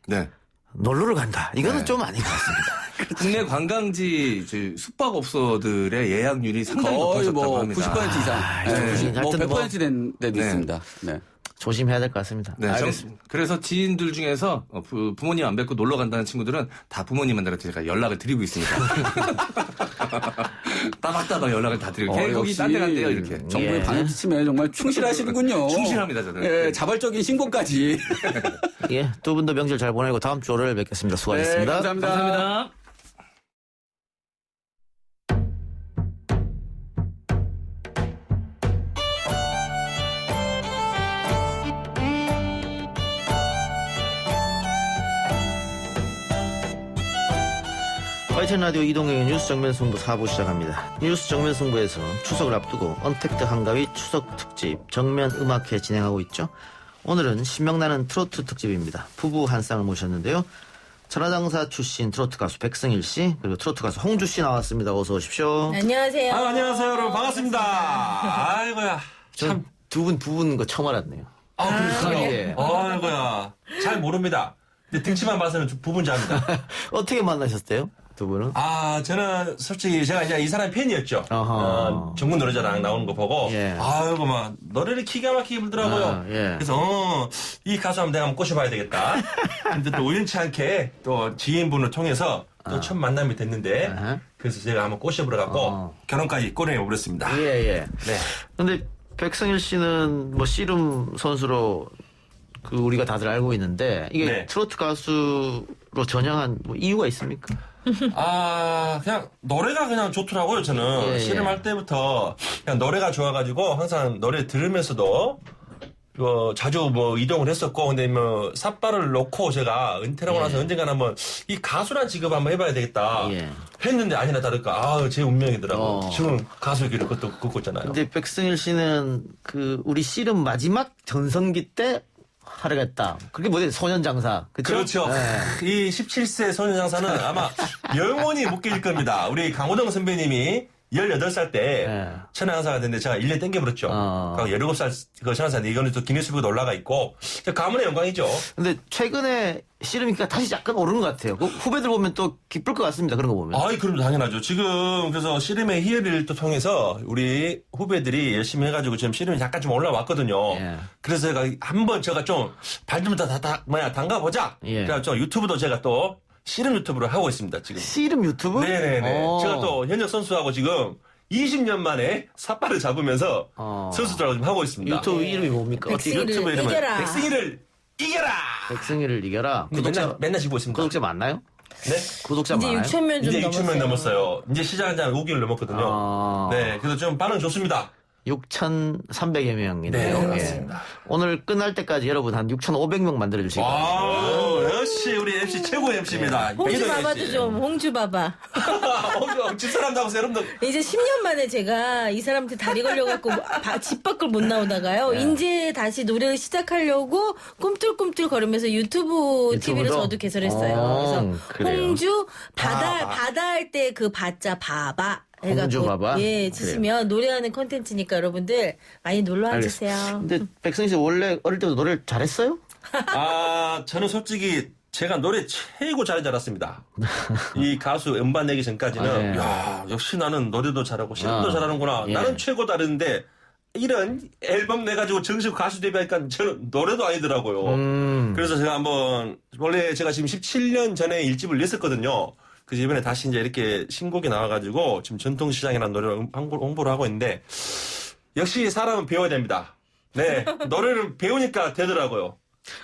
놀러를 간다. 이거는 좀 아닌 것 같습니다. 국내 관광지 숙박업소들의 예약률이 상당히 거의 높아졌다고 뭐 합니다. 90% 이상. 뭐 100% 된 데도 있습니다. 네. 조심해야 될 것 같습니다. 네, 그래서 지인들 중에서 부모님 안 뵙고 놀러 간다는 친구들은 다 부모님한테 제가 연락을 드리고 있습니다. 따박따박 연락을 다 드리고 거기 딴 데 간대요 이렇게. 정부의 방역 지침에 정말 충실하시는군요. 충실합니다 저는. 예, 자발적인 신고까지. 예, 두 분도 명절 잘 보내고 다음 주 월요일 뵙겠습니다. 수고하셨습니다. 네, 감사합니다. 감사합니다. YTN 라디오 이동경의 뉴스 정면 승부 4부 시작합니다. 뉴스 정면 승부에서 추석을 앞두고 언택트 한가위 추석 특집 정면 음악회 진행하고 있죠. 오늘은 신명나는 트로트 특집입니다. 부부 한 쌍을 모셨는데요. 천하장사 출신 트로트 가수 백승일 씨 그리고 트로트 가수 홍주 씨 나왔습니다. 어서 오십시오. 안녕하세요. 안녕하세요 여러분 반갑습니다. 아이고야. 참 두 분 거 처음 알았네요. 그래요? 아이고야. 잘 모릅니다. 근데 등치만 봐서는 부부인지 압니다. 어떻게 만나셨대요? 두 분은? 저는 솔직히 제가 이제 이 사람 팬이었죠. 전국 노래자랑 나오는 거 보고 아이고 막 노래를 기가 막히게 부르더라고요. 그래서 이 가수 한번 내가 한번 꼬셔봐야 되겠다. 근데 또 우연치 않게 또 지인분을 통해서 또 첫 만남이 됐는데 그래서 제가 한번 꼬셔보러 갖고 결혼까지 꼬리내 버렸습니다. 네. 근데 백승일 씨는 뭐 씨름 선수로 그 우리가 다들 알고 있는데 이게 트로트 가수로 전향한 뭐 이유가 있습니까? 그냥 노래가 그냥 좋더라고요, 저는. 씨름할 때부터 그냥 노래가 좋아가지고 항상 노래 들으면서도 자주 뭐 이동을 했었고, 근데 뭐 삿발을 놓고 제가 은퇴하고 나서 언젠가는 한번 이 가수란 직업 한번 해봐야 되겠다. 했는데 아니나 다를까, 제 운명이더라고. 지금 가수의 길을 걷고 있잖아요. 근데 백승일 씨는 그 우리 씨름 마지막 전성기 때 하려겠다. 그게 뭐지? 소년장사. 그쵸? 그렇죠. 이 17세 소년장사는 아마 영원히 묶일 겁니다. 우리 강호동 선배님이 18살 때 천하장사가 됐는데 제가 1년 땡겨버렸죠. 17살 그 천하장사인데 이거는 또 기네스북에 올라가 있고 가문의 영광이죠. 근데 최근에 씨름이니까 다시 약간 오르는 것 같아요. 그 후배들 보면 또 기쁠 것 같습니다. 그런 거 보면. 그럼 당연하죠. 지금 그래서 씨름의 희열을 또 통해서 우리 후배들이 열심히 해가지고 지금 씨름이 약간 좀 올라왔거든요. 그래서 제가 한번 제가 좀 발 좀 담가보자. 그래서 유튜브도 제가 또 씨름 유튜브를 하고 있습니다, 지금. 씨름 유튜브? 네네네. 제가 또 현역 선수하고 지금 20년 만에 삿발을 잡으면서 선수들하고 지금 하고 있습니다. 유튜브 이름이 뭡니까? 백승일을 이겨라. 백승일을 이겨라! 백승일을 이겨라. 맨날 지고 있습니다. 구독자 많나요? 네? 구독자 이제 많아요? 6,000명 좀 이제 넘었어요. 6,000명 넘었어요. 이제 시작한 지 한 5개월 넘었거든요. 네, 그래서 좀 반응 좋습니다. 6,300여 명이네요. 네, 맞습니다. 오늘 끝날 때까지 여러분 한 6,500명 만들어주시기 바랍니다. 역시 우리 MC 최고의 MC입니다. 홍주 바바도 좀, 홍주 바바. 집사람 나오세요, 여러분들. 이제 10년 만에 제가 이 사람한테 다리 걸려갖고 집 밖을 못 나오다가요. 이제 다시 노래를 시작하려고 꿈틀꿈틀 걸으면서 유튜브 TV를 저도 개설했어요. 그래서 홍주 바다 할 때 그 바자 바바. 홍주 바바? 치시면 노래하는 콘텐츠니까 여러분들 많이 놀러 와주세요. 근데 백승희 씨 원래 어릴 때도 노래를 잘했어요? 저는 솔직히 제가 노래 최고 잘하는 줄 알았습니다. 이 가수 음반 내기 전까지는 야 역시 나는 노래도 잘하고 씨름도 잘하는구나. 나는 최고다 그랬는데 이런 앨범 내가지고 정식 가수 데뷔하니까 저는 노래도 아니더라고요. 그래서 제가 한번 원래 제가 지금 17년 전에 1집을 냈었거든요. 그래서 이번에 다시 이제 이렇게 신곡이 나와가지고 지금 전통시장이라는 노래를 홍보를 하고 있는데 역시 사람은 배워야 됩니다. 네, 노래를 배우니까 되더라고요.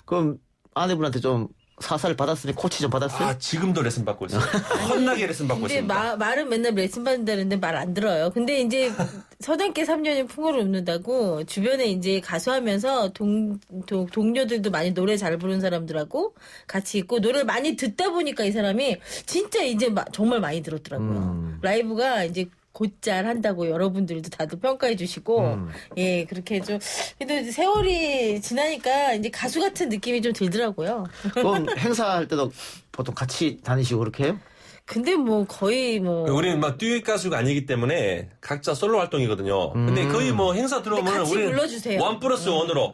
그럼 아내분한테 좀 사살 받았으니 코치 좀 받았어요? 아, 지금도 레슨 받고 있어요. 헛나게 레슨 받고 근데 있습니다. 말은 맨날 레슨 받는다는데 말 안 들어요. 근데 이제 서당계 3년이 풍어를 읊는다고 주변에 이제 가수하면서 동료들도 많이 노래 잘 부르는 사람들하고 같이 있고 노래를 많이 듣다 보니까 이 사람이 진짜 이제 정말 많이 들었더라고요. 라이브가 이제 곧잘 한다고 여러분들도 다들 평가해 주시고 예 그렇게 좀 그래도 세월이 지나니까 이제 가수 같은 느낌이 좀 들더라고요. 그럼 행사할 때도 보통 같이 다니시고 그렇게 해요? 근데 뭐 거의 뭐 우리는 막 듀엣 가수가 아니기 때문에 각자 솔로 활동이거든요. 근데 거의 뭐 행사 들어오면 같이 우리는 불러주세요. 1+1으로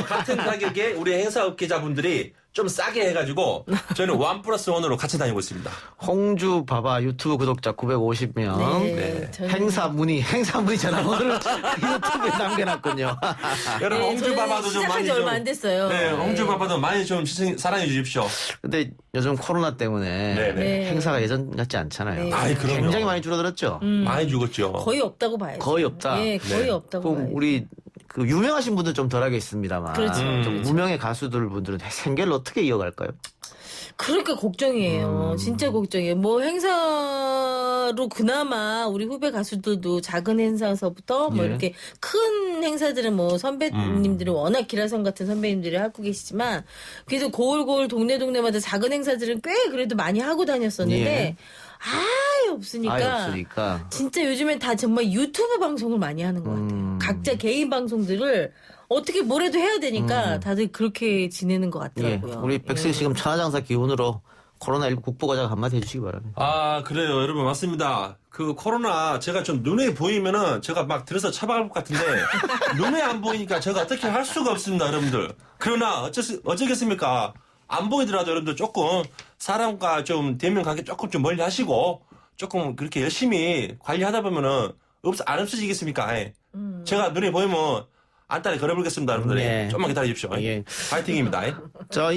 같은 가격에 우리 행사 업계자분들이 좀 싸게 해가지고 저희는 1+1으로 같이 다니고 있습니다. 홍주 바바 유튜브 구독자 950명. 네, 저는- 행사 문의 전화번호를 유튜브에 남겨놨군요. 여러분 네, 홍주 저는 바바도 좀 시작한 많이 지 얼마 안 됐어요. 네, 홍주 바바도 많이 좀 사랑해 주십시오. 근데 요즘 코로나 때문에 네. 행사가 예전 같지 않잖아요. 네. 아이, 그럼요. 굉장히 많이 줄어들었죠. 많이 죽었죠. 거의 없다고 봐야죠. 거의 없다. 예, 거의 네. 없다고 그럼 봐야죠. 우리 그 유명하신 분들 좀 덜하게 있습니다만 그렇죠. 좀 무명의 가수들 분들은 생계를 어떻게 이어갈까요? 그러니까 걱정이에요. 진짜 걱정이에요. 뭐 행사로 그나마 우리 후배 가수들도 작은 행사서부터 뭐 예. 이렇게 큰 행사들은 뭐 선배님들은 워낙 기라성 같은 선배님들이 하고 계시지만 그래도 고을고을 동네마다 작은 행사들은 꽤 그래도 많이 하고 다녔었는데 예. 아예 없으니까. 아예 없으니까. 진짜 요즘엔 다 정말 유튜브 방송을 많이 하는 것 같아요. 각자 개인 방송들을 어떻게 뭐라도 해야 되니까 다들 그렇게 지내는 것 예. 같더라고요. 우리 백승 씨 지금 천하장사 기운으로 코로나19 극복하자고 한마디 해주시기 바랍니다. 아, 그래요. 여러분, 맞습니다. 그 코로나 제가 좀 눈에 보이면은 제가 막 들어서 처박을 것 같은데 눈에 안 보이니까 제가 어떻게 할 수가 없습니다, 여러분들. 그러나 어쩌겠습니까? 안 보이더라도 여러분들 조금 사람과 좀 대면 관계 조금 좀 멀리 하시고 조금 그렇게 열심히 관리하다 보면은 안 없어지겠습니까? 예. 제가 눈에 보이면 안달에 걸어보겠습니다, 여러분들. 예. 좀만 기다려 주십시오. 예. 파이팅입니다. 자,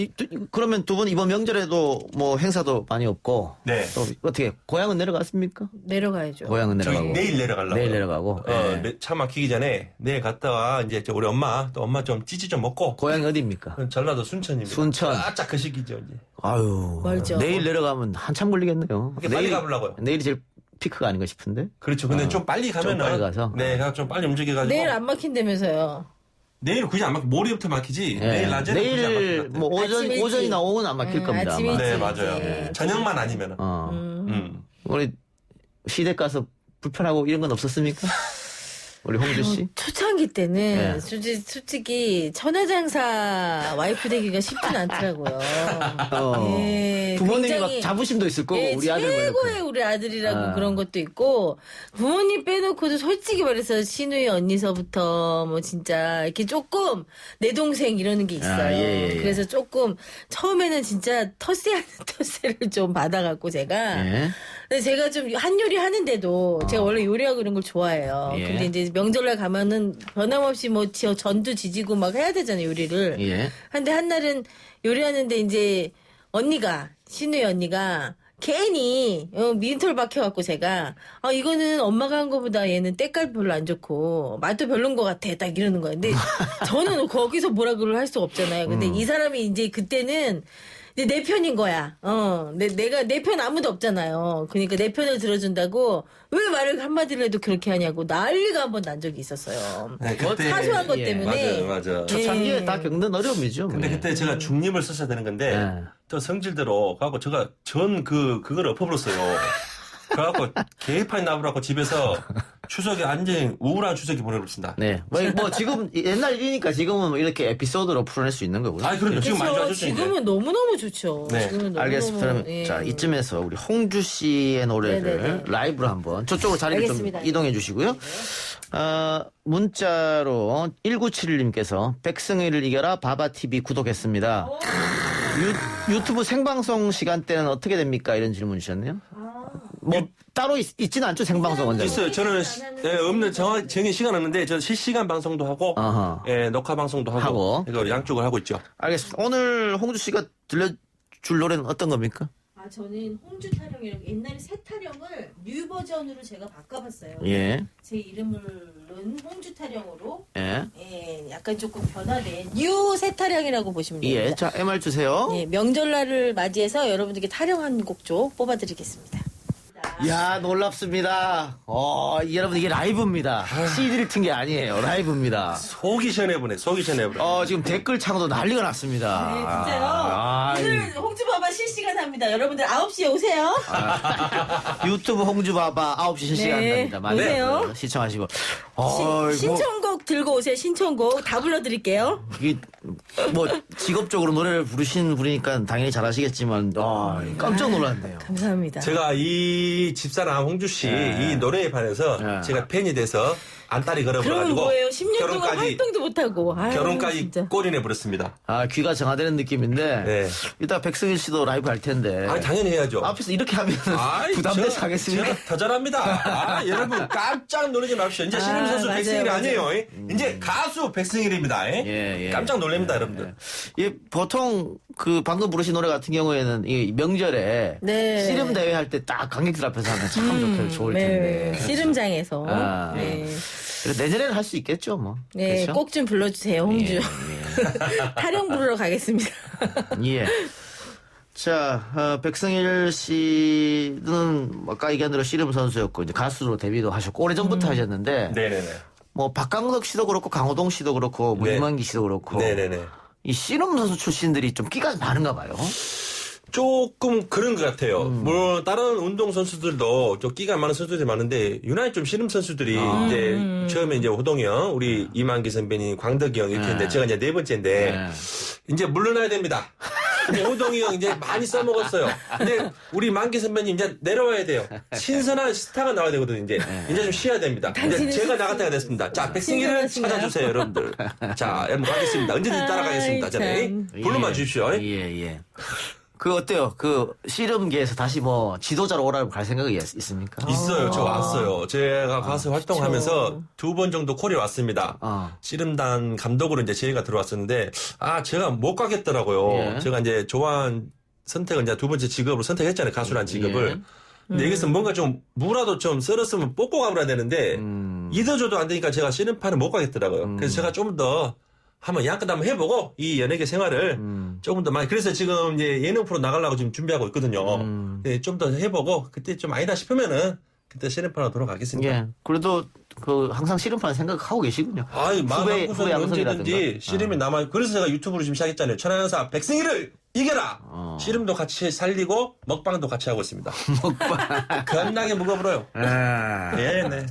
그러면 두 분 이번 명절에도 뭐 행사도 많이 없고 네. 또 어떻게 고향은 내려갔습니까? 내려가야죠. 고향은 내려가고 저희 내일 내려가려고요. 내일 내려가고. 예. 차 막히기 전에 내일 갔다가 이제 우리 엄마 좀 찌찌 좀 먹고. 고향이 어디입니까? 전라도 순천입니다. 순천. 바짝 그 시기죠 이제. 아유. 멀죠. 내일 내려가면 한참 걸리겠네요. 빨리 가보려고요. 내일이 제일 피크가 아닌가 싶은데. 그렇죠. 근데 좀 빨리 가면은. 좀 빨리 가서. 네, 좀 빨리 움직여가지고. 내일 안 막힌다면서요. 내일 굳이 안 막히 모레부터 막히지. 예. 내일 낮에는 굳이 안 내일 막히지. 뭐 아침 일찍. 오전이나 오후는 안 막힐 겁니다. 아침 아마. 일찍. 네, 맞아요. 예. 저녁만 아니면은. 우리 시댁 가서 불편하고 이런 건 없었습니까? 우리 홍주 씨? 초창기 때는 예. 솔직히 천하장사 와이프 되기가 쉽진 않더라고요. 예, 부모님이 굉장히- 막 자부심도 있을 거고 예, 우리 아들 뭐 최고의 우리 아들이라고 아. 그런 것도 있고 부모님 빼놓고도 솔직히 말해서 신우이 언니서부터 뭐 진짜 이렇게 조금 내 동생 이러는 게 있어요. 아, 예. 그래서 조금 처음에는 진짜 텃세하는 텃세를 좀 받아갖고 제가 예. 근데 제가 좀 한 요리 하는데도 제가 원래 요리하고 이런 걸 좋아해요. 예. 근데 이제 명절날 가면은 변함없이 뭐 전도 지지고 막 해야 되잖아요, 요리를. 예. 근데 한날은 요리하는데 이제 언니가 신우의 언니가 괜히 미인털 박혀갖고 제가 이거는 엄마가 한 거보다 얘는 때깔 별로 안 좋고 맛도 별론 것 같아 딱 이러는 거예요. 근데 저는 거기서 뭐라 그럴 할 수 없잖아요. 근데 이 사람이 이제 그때는 이제 내 편인 거야. 내가 내 편 아무도 없잖아요. 그러니까 내 편을 들어준다고 왜 말을 한마디를 해도 그렇게 하냐고 난리가 한번 난 적이 있었어요. 네, 뭐 그때- 사소한 것 예, 때문에. 맞아. 초창기에 예. 다 겪는 어려움이죠. 근데 뭐. 그때 제가 중립을 썼어야 되는 건데 예. 또 성질대로 가고 제가 그걸 엎어버렸어요. 그래갖고 개판이 나버려갖고 집에서 추석에 완전히 우울한 추석이 보내버렸습니다. 네. 뭐 지금 옛날 일이니까 지금은 이렇게 에피소드로 풀어낼 수 있는 거고요. 아, 그럼요. 지금 많이 그렇죠. 좋아졌죠, 이제. 지금은 너무너무 좋죠. 네. 지금은 너무너무, 알겠습니다. 그러면 예. 자 이쯤에서 우리 홍주 씨의 노래를 네네네. 라이브로 한번 저쪽으로 자리를 알겠습니다. 좀 이동해 주시고요. 문자로 1971님께서 백승희를 이겨라 바바TV 구독했습니다. 유튜브 생방송 시간대는 어떻게 됩니까? 이런 질문 주셨네요. 뭐 따로 있지는 않죠 생방송 원장님. 있어요. 저는 없는 정해 시간 없는데 저는 실시간 방송도 하고 아하. 녹화 방송도 하고 이거 양쪽을 하고 있죠. 알겠습니다. 오늘 홍주 씨가 들려줄 노래는 어떤 겁니까? 저는 홍주 타령이라고 옛날에 새 타령을 뉴 버전으로 제가 바꿔봤어요. 예. 제 이름을 홍주 타령으로 예. 예, 약간 조금 변화된 뉴 새 타령이라고 보시면 됩니다. 예. 자, MR 주세요. 예, 명절날을 맞이해서 여러분들께 타령 한 곡 좀 뽑아드리겠습니다. 이야, 놀랍습니다. 여러분, 이게 라이브입니다. CD를 튼 게 아니에요. 라이브입니다. 속이 시원해보네. 속이 시원해보네. 지금 댓글 창도 난리가 났습니다. 네, 진짜요. 오늘 홍주바바 실시간 합니다. 여러분들 9시에 오세요. 유튜브 홍주바바 9시 실시간 네, 합니다. 많이 오세요. 시청하시고. 신청곡 들고 오세요. 신청곡 다 불러드릴게요. 이게 뭐 직업적으로 노래를 부르신 분이니까 당연히 잘하시겠지만 깜짝 놀랐네요. 감사합니다. 제가 이 집사람 홍주 씨 이 노래에 반해서 제가 팬이 돼서 안달이 그럼 걸어버려가지고 뭐예요? 10년 동안 활동도 못하고. 아유, 결혼까지 진짜. 꼬리내 버렸습니다. 귀가 정화되는 느낌인데 이따 백승일 씨도 라이브 할 텐데. 당연히 해야죠. 앞에서 이렇게 하면 부담돼서 하겠습니까? 제가 더 잘합니다. 여러분 깜짝 놀라지 마십시오. 이제 씨름 선수 맞아요, 백승일이 맞아요. 아니에요. 이제 가수 백승일입니다. 깜짝 놀랍니다, 여러분들. 보통 그 방금 부르신 노래 같은 경우에는 이 명절에 네. 씨름 대회 할 때 딱 관객들 앞에서 하면 참 좋을 텐데. 네. 씨름장에서. 네. 그래서 내년에는 할 수 있겠죠, 뭐. 네, 그렇죠? 꼭 좀 불러주세요, 홍주. 타령 부르러 가겠습니다. 예. 자, 백승일 씨는 아까 얘기한 대로 씨름 선수였고 이제 가수로 데뷔도 하셨고 오래전부터 하셨는데 네네네. 뭐 박강덕 씨도 그렇고 강호동 씨도 그렇고 뭐 이만기 씨도 그렇고 네네네. 이 씨름 선수 출신들이 좀 끼가 많은가 봐요. 조금 그런 것 같아요. 뭐 다른 운동 선수들도 좀 끼가 많은 선수들이 많은데 유난히 좀 씨름 선수들이 이제 처음에 이제 호동이 형, 우리 이만기 선배님, 광덕이 형 이렇게 했는데 제가 이제 네 번째인데 이제 물러나야 됩니다. 이제 호동이 형 이제 많이 써먹었어요. 근데 우리 만기 선배님 이제 내려와야 돼요. 신선한 스타가 나와야 되거든요. 이제 좀 쉬어야 됩니다. 이제 제가 나갈 때가 됐습니다. 자, 백승일을 찾아주세요, 여러분들. 자, 여러분 가겠습니다. 언제든지 따라가겠습니다. 저는 불러만 주십시오. 예. 그 어때요? 그 씨름계에서 다시 뭐 지도자로 오라고 갈 생각이 있습니까? 있어요. 저 왔어요. 제가 가수 활동하면서 2번 정도 콜이 왔습니다. 씨름단 감독으로 이제 제가 들어왔었는데 제가 못 가겠더라고요. 제가 이제 좋아한 선택은 이제 두 번째 직업으로 선택했잖아요. 가수란 직업을. 근데 여기서 뭔가 좀 무라도 좀 썰었으면 뽑고 가버려야 되는데 잊어줘도 안 되니까 제가 씨름판을 못 가겠더라고요. 그래서 제가 좀 더 한번 양껏 한번 해보고 이 연예계 생활을 조금 더 많이 그래서 지금 이제 예능 프로 나가려고 지금 준비하고 있거든요. 네, 좀 더 해보고 그때 좀 아니다 싶으면은 그때 씨름판으로 돌아가겠습니다. 예. 그래도 그 항상 씨름판 생각하고 계시군요. 마음 먹고서 언제든지 씨름이 남아요. 그래서 제가 유튜브로 지금 시작했잖아요. 천안영사 백승일을 이겨라. 씨름도 같이 살리고 먹방도 같이 하고 있습니다. 먹방. 겁나게 무거워요. 네.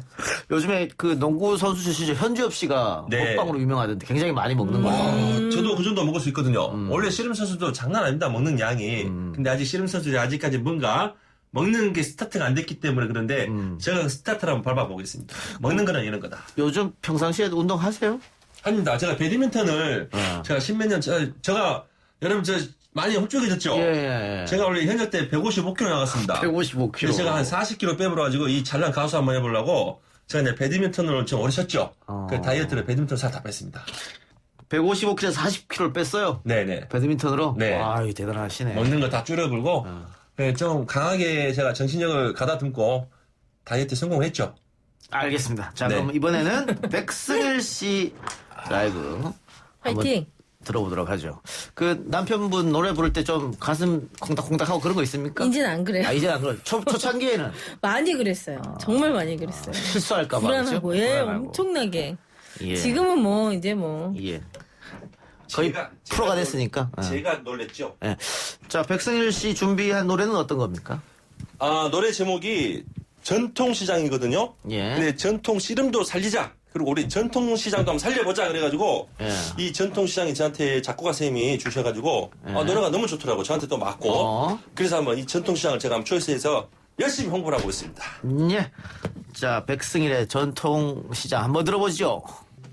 요즘에 그 농구 선수 출신 현주엽 씨가 먹방으로 유명하던데 굉장히 많이 먹는 거예요. 저도 그 정도 먹을 수 있거든요. 원래 씨름 선수도 장난 아닙니다. 먹는 양이. 근데 아직 씨름 선수들이 아직까지 뭔가 먹는 게 스타트가 안 됐기 때문에 그런데 제가 스타트를 한번 밟아보겠습니다. 먹는 거는 이런 거다. 요즘 평상시에 운동하세요? 합니다. 제가 배드민턴을 제가 십몇 년 제가 여러분 많이 홀쭉해졌죠? 예. 제가 원래 현역 때 155kg 나갔습니다. 155kg. 제가 한 40kg 빼버려가지고 이 잘난 가수 한번 해보려고 제가 이제 배드민턴을 좀 오래 쳤죠. 그 다이어트를 배드민턴을 살 다 뺐습니다. 155kg에서 40kg를 뺐어요? 네네. 배드민턴으로? 네. 아유, 대단하시네. 먹는 거 다 줄여불고 네, 좀 강하게 제가 정신력을 가다듬고 다이어트 성공했죠. 알겠습니다. 자, 그럼 이번에는 백승일 씨 라이브. 화이팅! 들어보도록 하죠. 그 남편분 노래 부를 때 좀 가슴 콩닥콩닥하고 그런 거 있습니까? 이제는 안 그래요. 이제는 안 그래요. 초창기에는. 많이 그랬어요. 정말 많이 그랬어요. 실수할까봐. 불안하고, 엄청나게. 예. 지금은 뭐, 이제 뭐. 예. 거의 프로가 됐으니까. 제가 놀랬죠. 예. 자, 백승일 씨 준비한 노래는 어떤 겁니까? 노래 제목이 전통시장이거든요. 예. 근데 전통 씨름도 살리자. 그리고 우리 전통시장도 한번 살려보자 그래가지고 이 전통시장이 저한테 작곡가 선생님이 주셔가지고 노래가 너무 좋더라고. 저한테 또 맞고. 그래서 한번 이 전통시장을 제가 한번 초이스해서 열심히 홍보를 하고 있습니다. 예. 자, 백승일의 전통시장 한번 들어보시죠.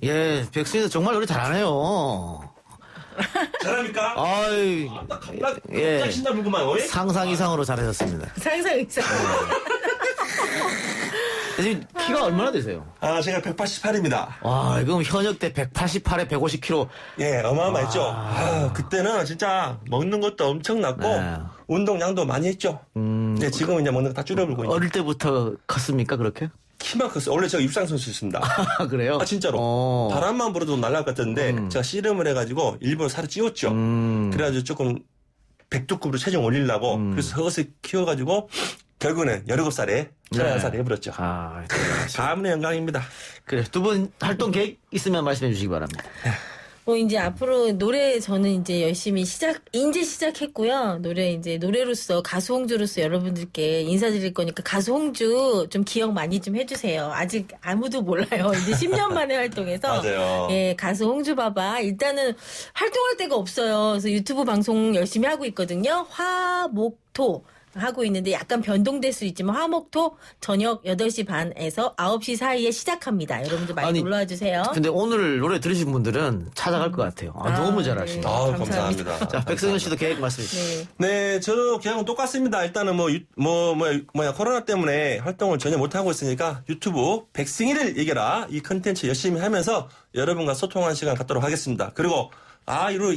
예, 백승일도 정말 노래 잘하네요. 잘합니까? 아이, 예. 신나는구만. 상상 이상으로 잘하셨습니다. 상상 이상. 지금 키가 얼마나 되세요? 제가 188입니다. 와, 그럼 현역 때 188에 150kg. 예, 어마어마했죠. 그때는 진짜 먹는 것도 엄청났고, 운동량도 많이 했죠. 네, 지금은 이제 먹는 거 다 줄여불고 있죠. 어릴 때부터 컸습니까, 그렇게? 키만 컸어요. 원래 제가 육상 선수였습니다. 그래요? 아, 진짜로. 바람만 불어도 날아갈 것 같았는데 제가 씨름을 해가지고 일부러 살을 찌웠죠. 그래가지고 조금 백두급으로 체중 올리려고 그래서 서서히 키워가지고 결국은 17살에 21살에 해버렸죠. 가문의 영광입니다. 그래, 두 분 활동 계획 있으면 말씀해 주시기 바랍니다. 이제 앞으로 노래 저는 이제 열심히 이제 시작했고요. 노래로서 가수 홍주로서 여러분들께 인사드릴 거니까 가수 홍주 좀 기억 많이 좀 해주세요. 아직 아무도 몰라요. 이제 10년 만에 활동해서. 맞아요. 예, 가수 홍주 봐봐. 일단은 활동할 데가 없어요. 그래서 유튜브 방송 열심히 하고 있거든요. 화목토. 하고 있는데 약간 변동될 수 있지만 화목토 저녁 8시 반에서 9시 사이에 시작합니다. 여러분들 많이 놀러와 주세요. 근데 오늘 노래 들으신 분들은 찾아갈 것 같아요. 너무 잘하시네요. 감사합니다. 자, 백승현 씨도 계획 말씀해 주시죠. 네, 저도 계획은 똑같습니다. 일단은 코로나 때문에 활동을 전혀 못하고 있으니까 유튜브 백승희를 이겨라 이 컨텐츠 열심히 하면서 여러분과 소통하는 시간 갖도록 하겠습니다. 그리고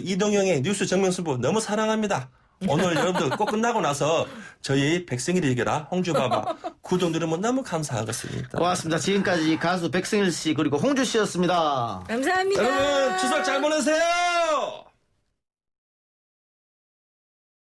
이동영의 뉴스 정면승부 너무 사랑합니다. 오늘 여러분들 꼭 끝나고 나서 저희 백승희를 이겨라 홍주바바 구독 누르면 너무 감사하겠습니다. 고맙습니다. 지금까지 가수 백승일 씨 그리고 홍주 씨였습니다. 감사합니다. 여러분 추석 잘 보내세요.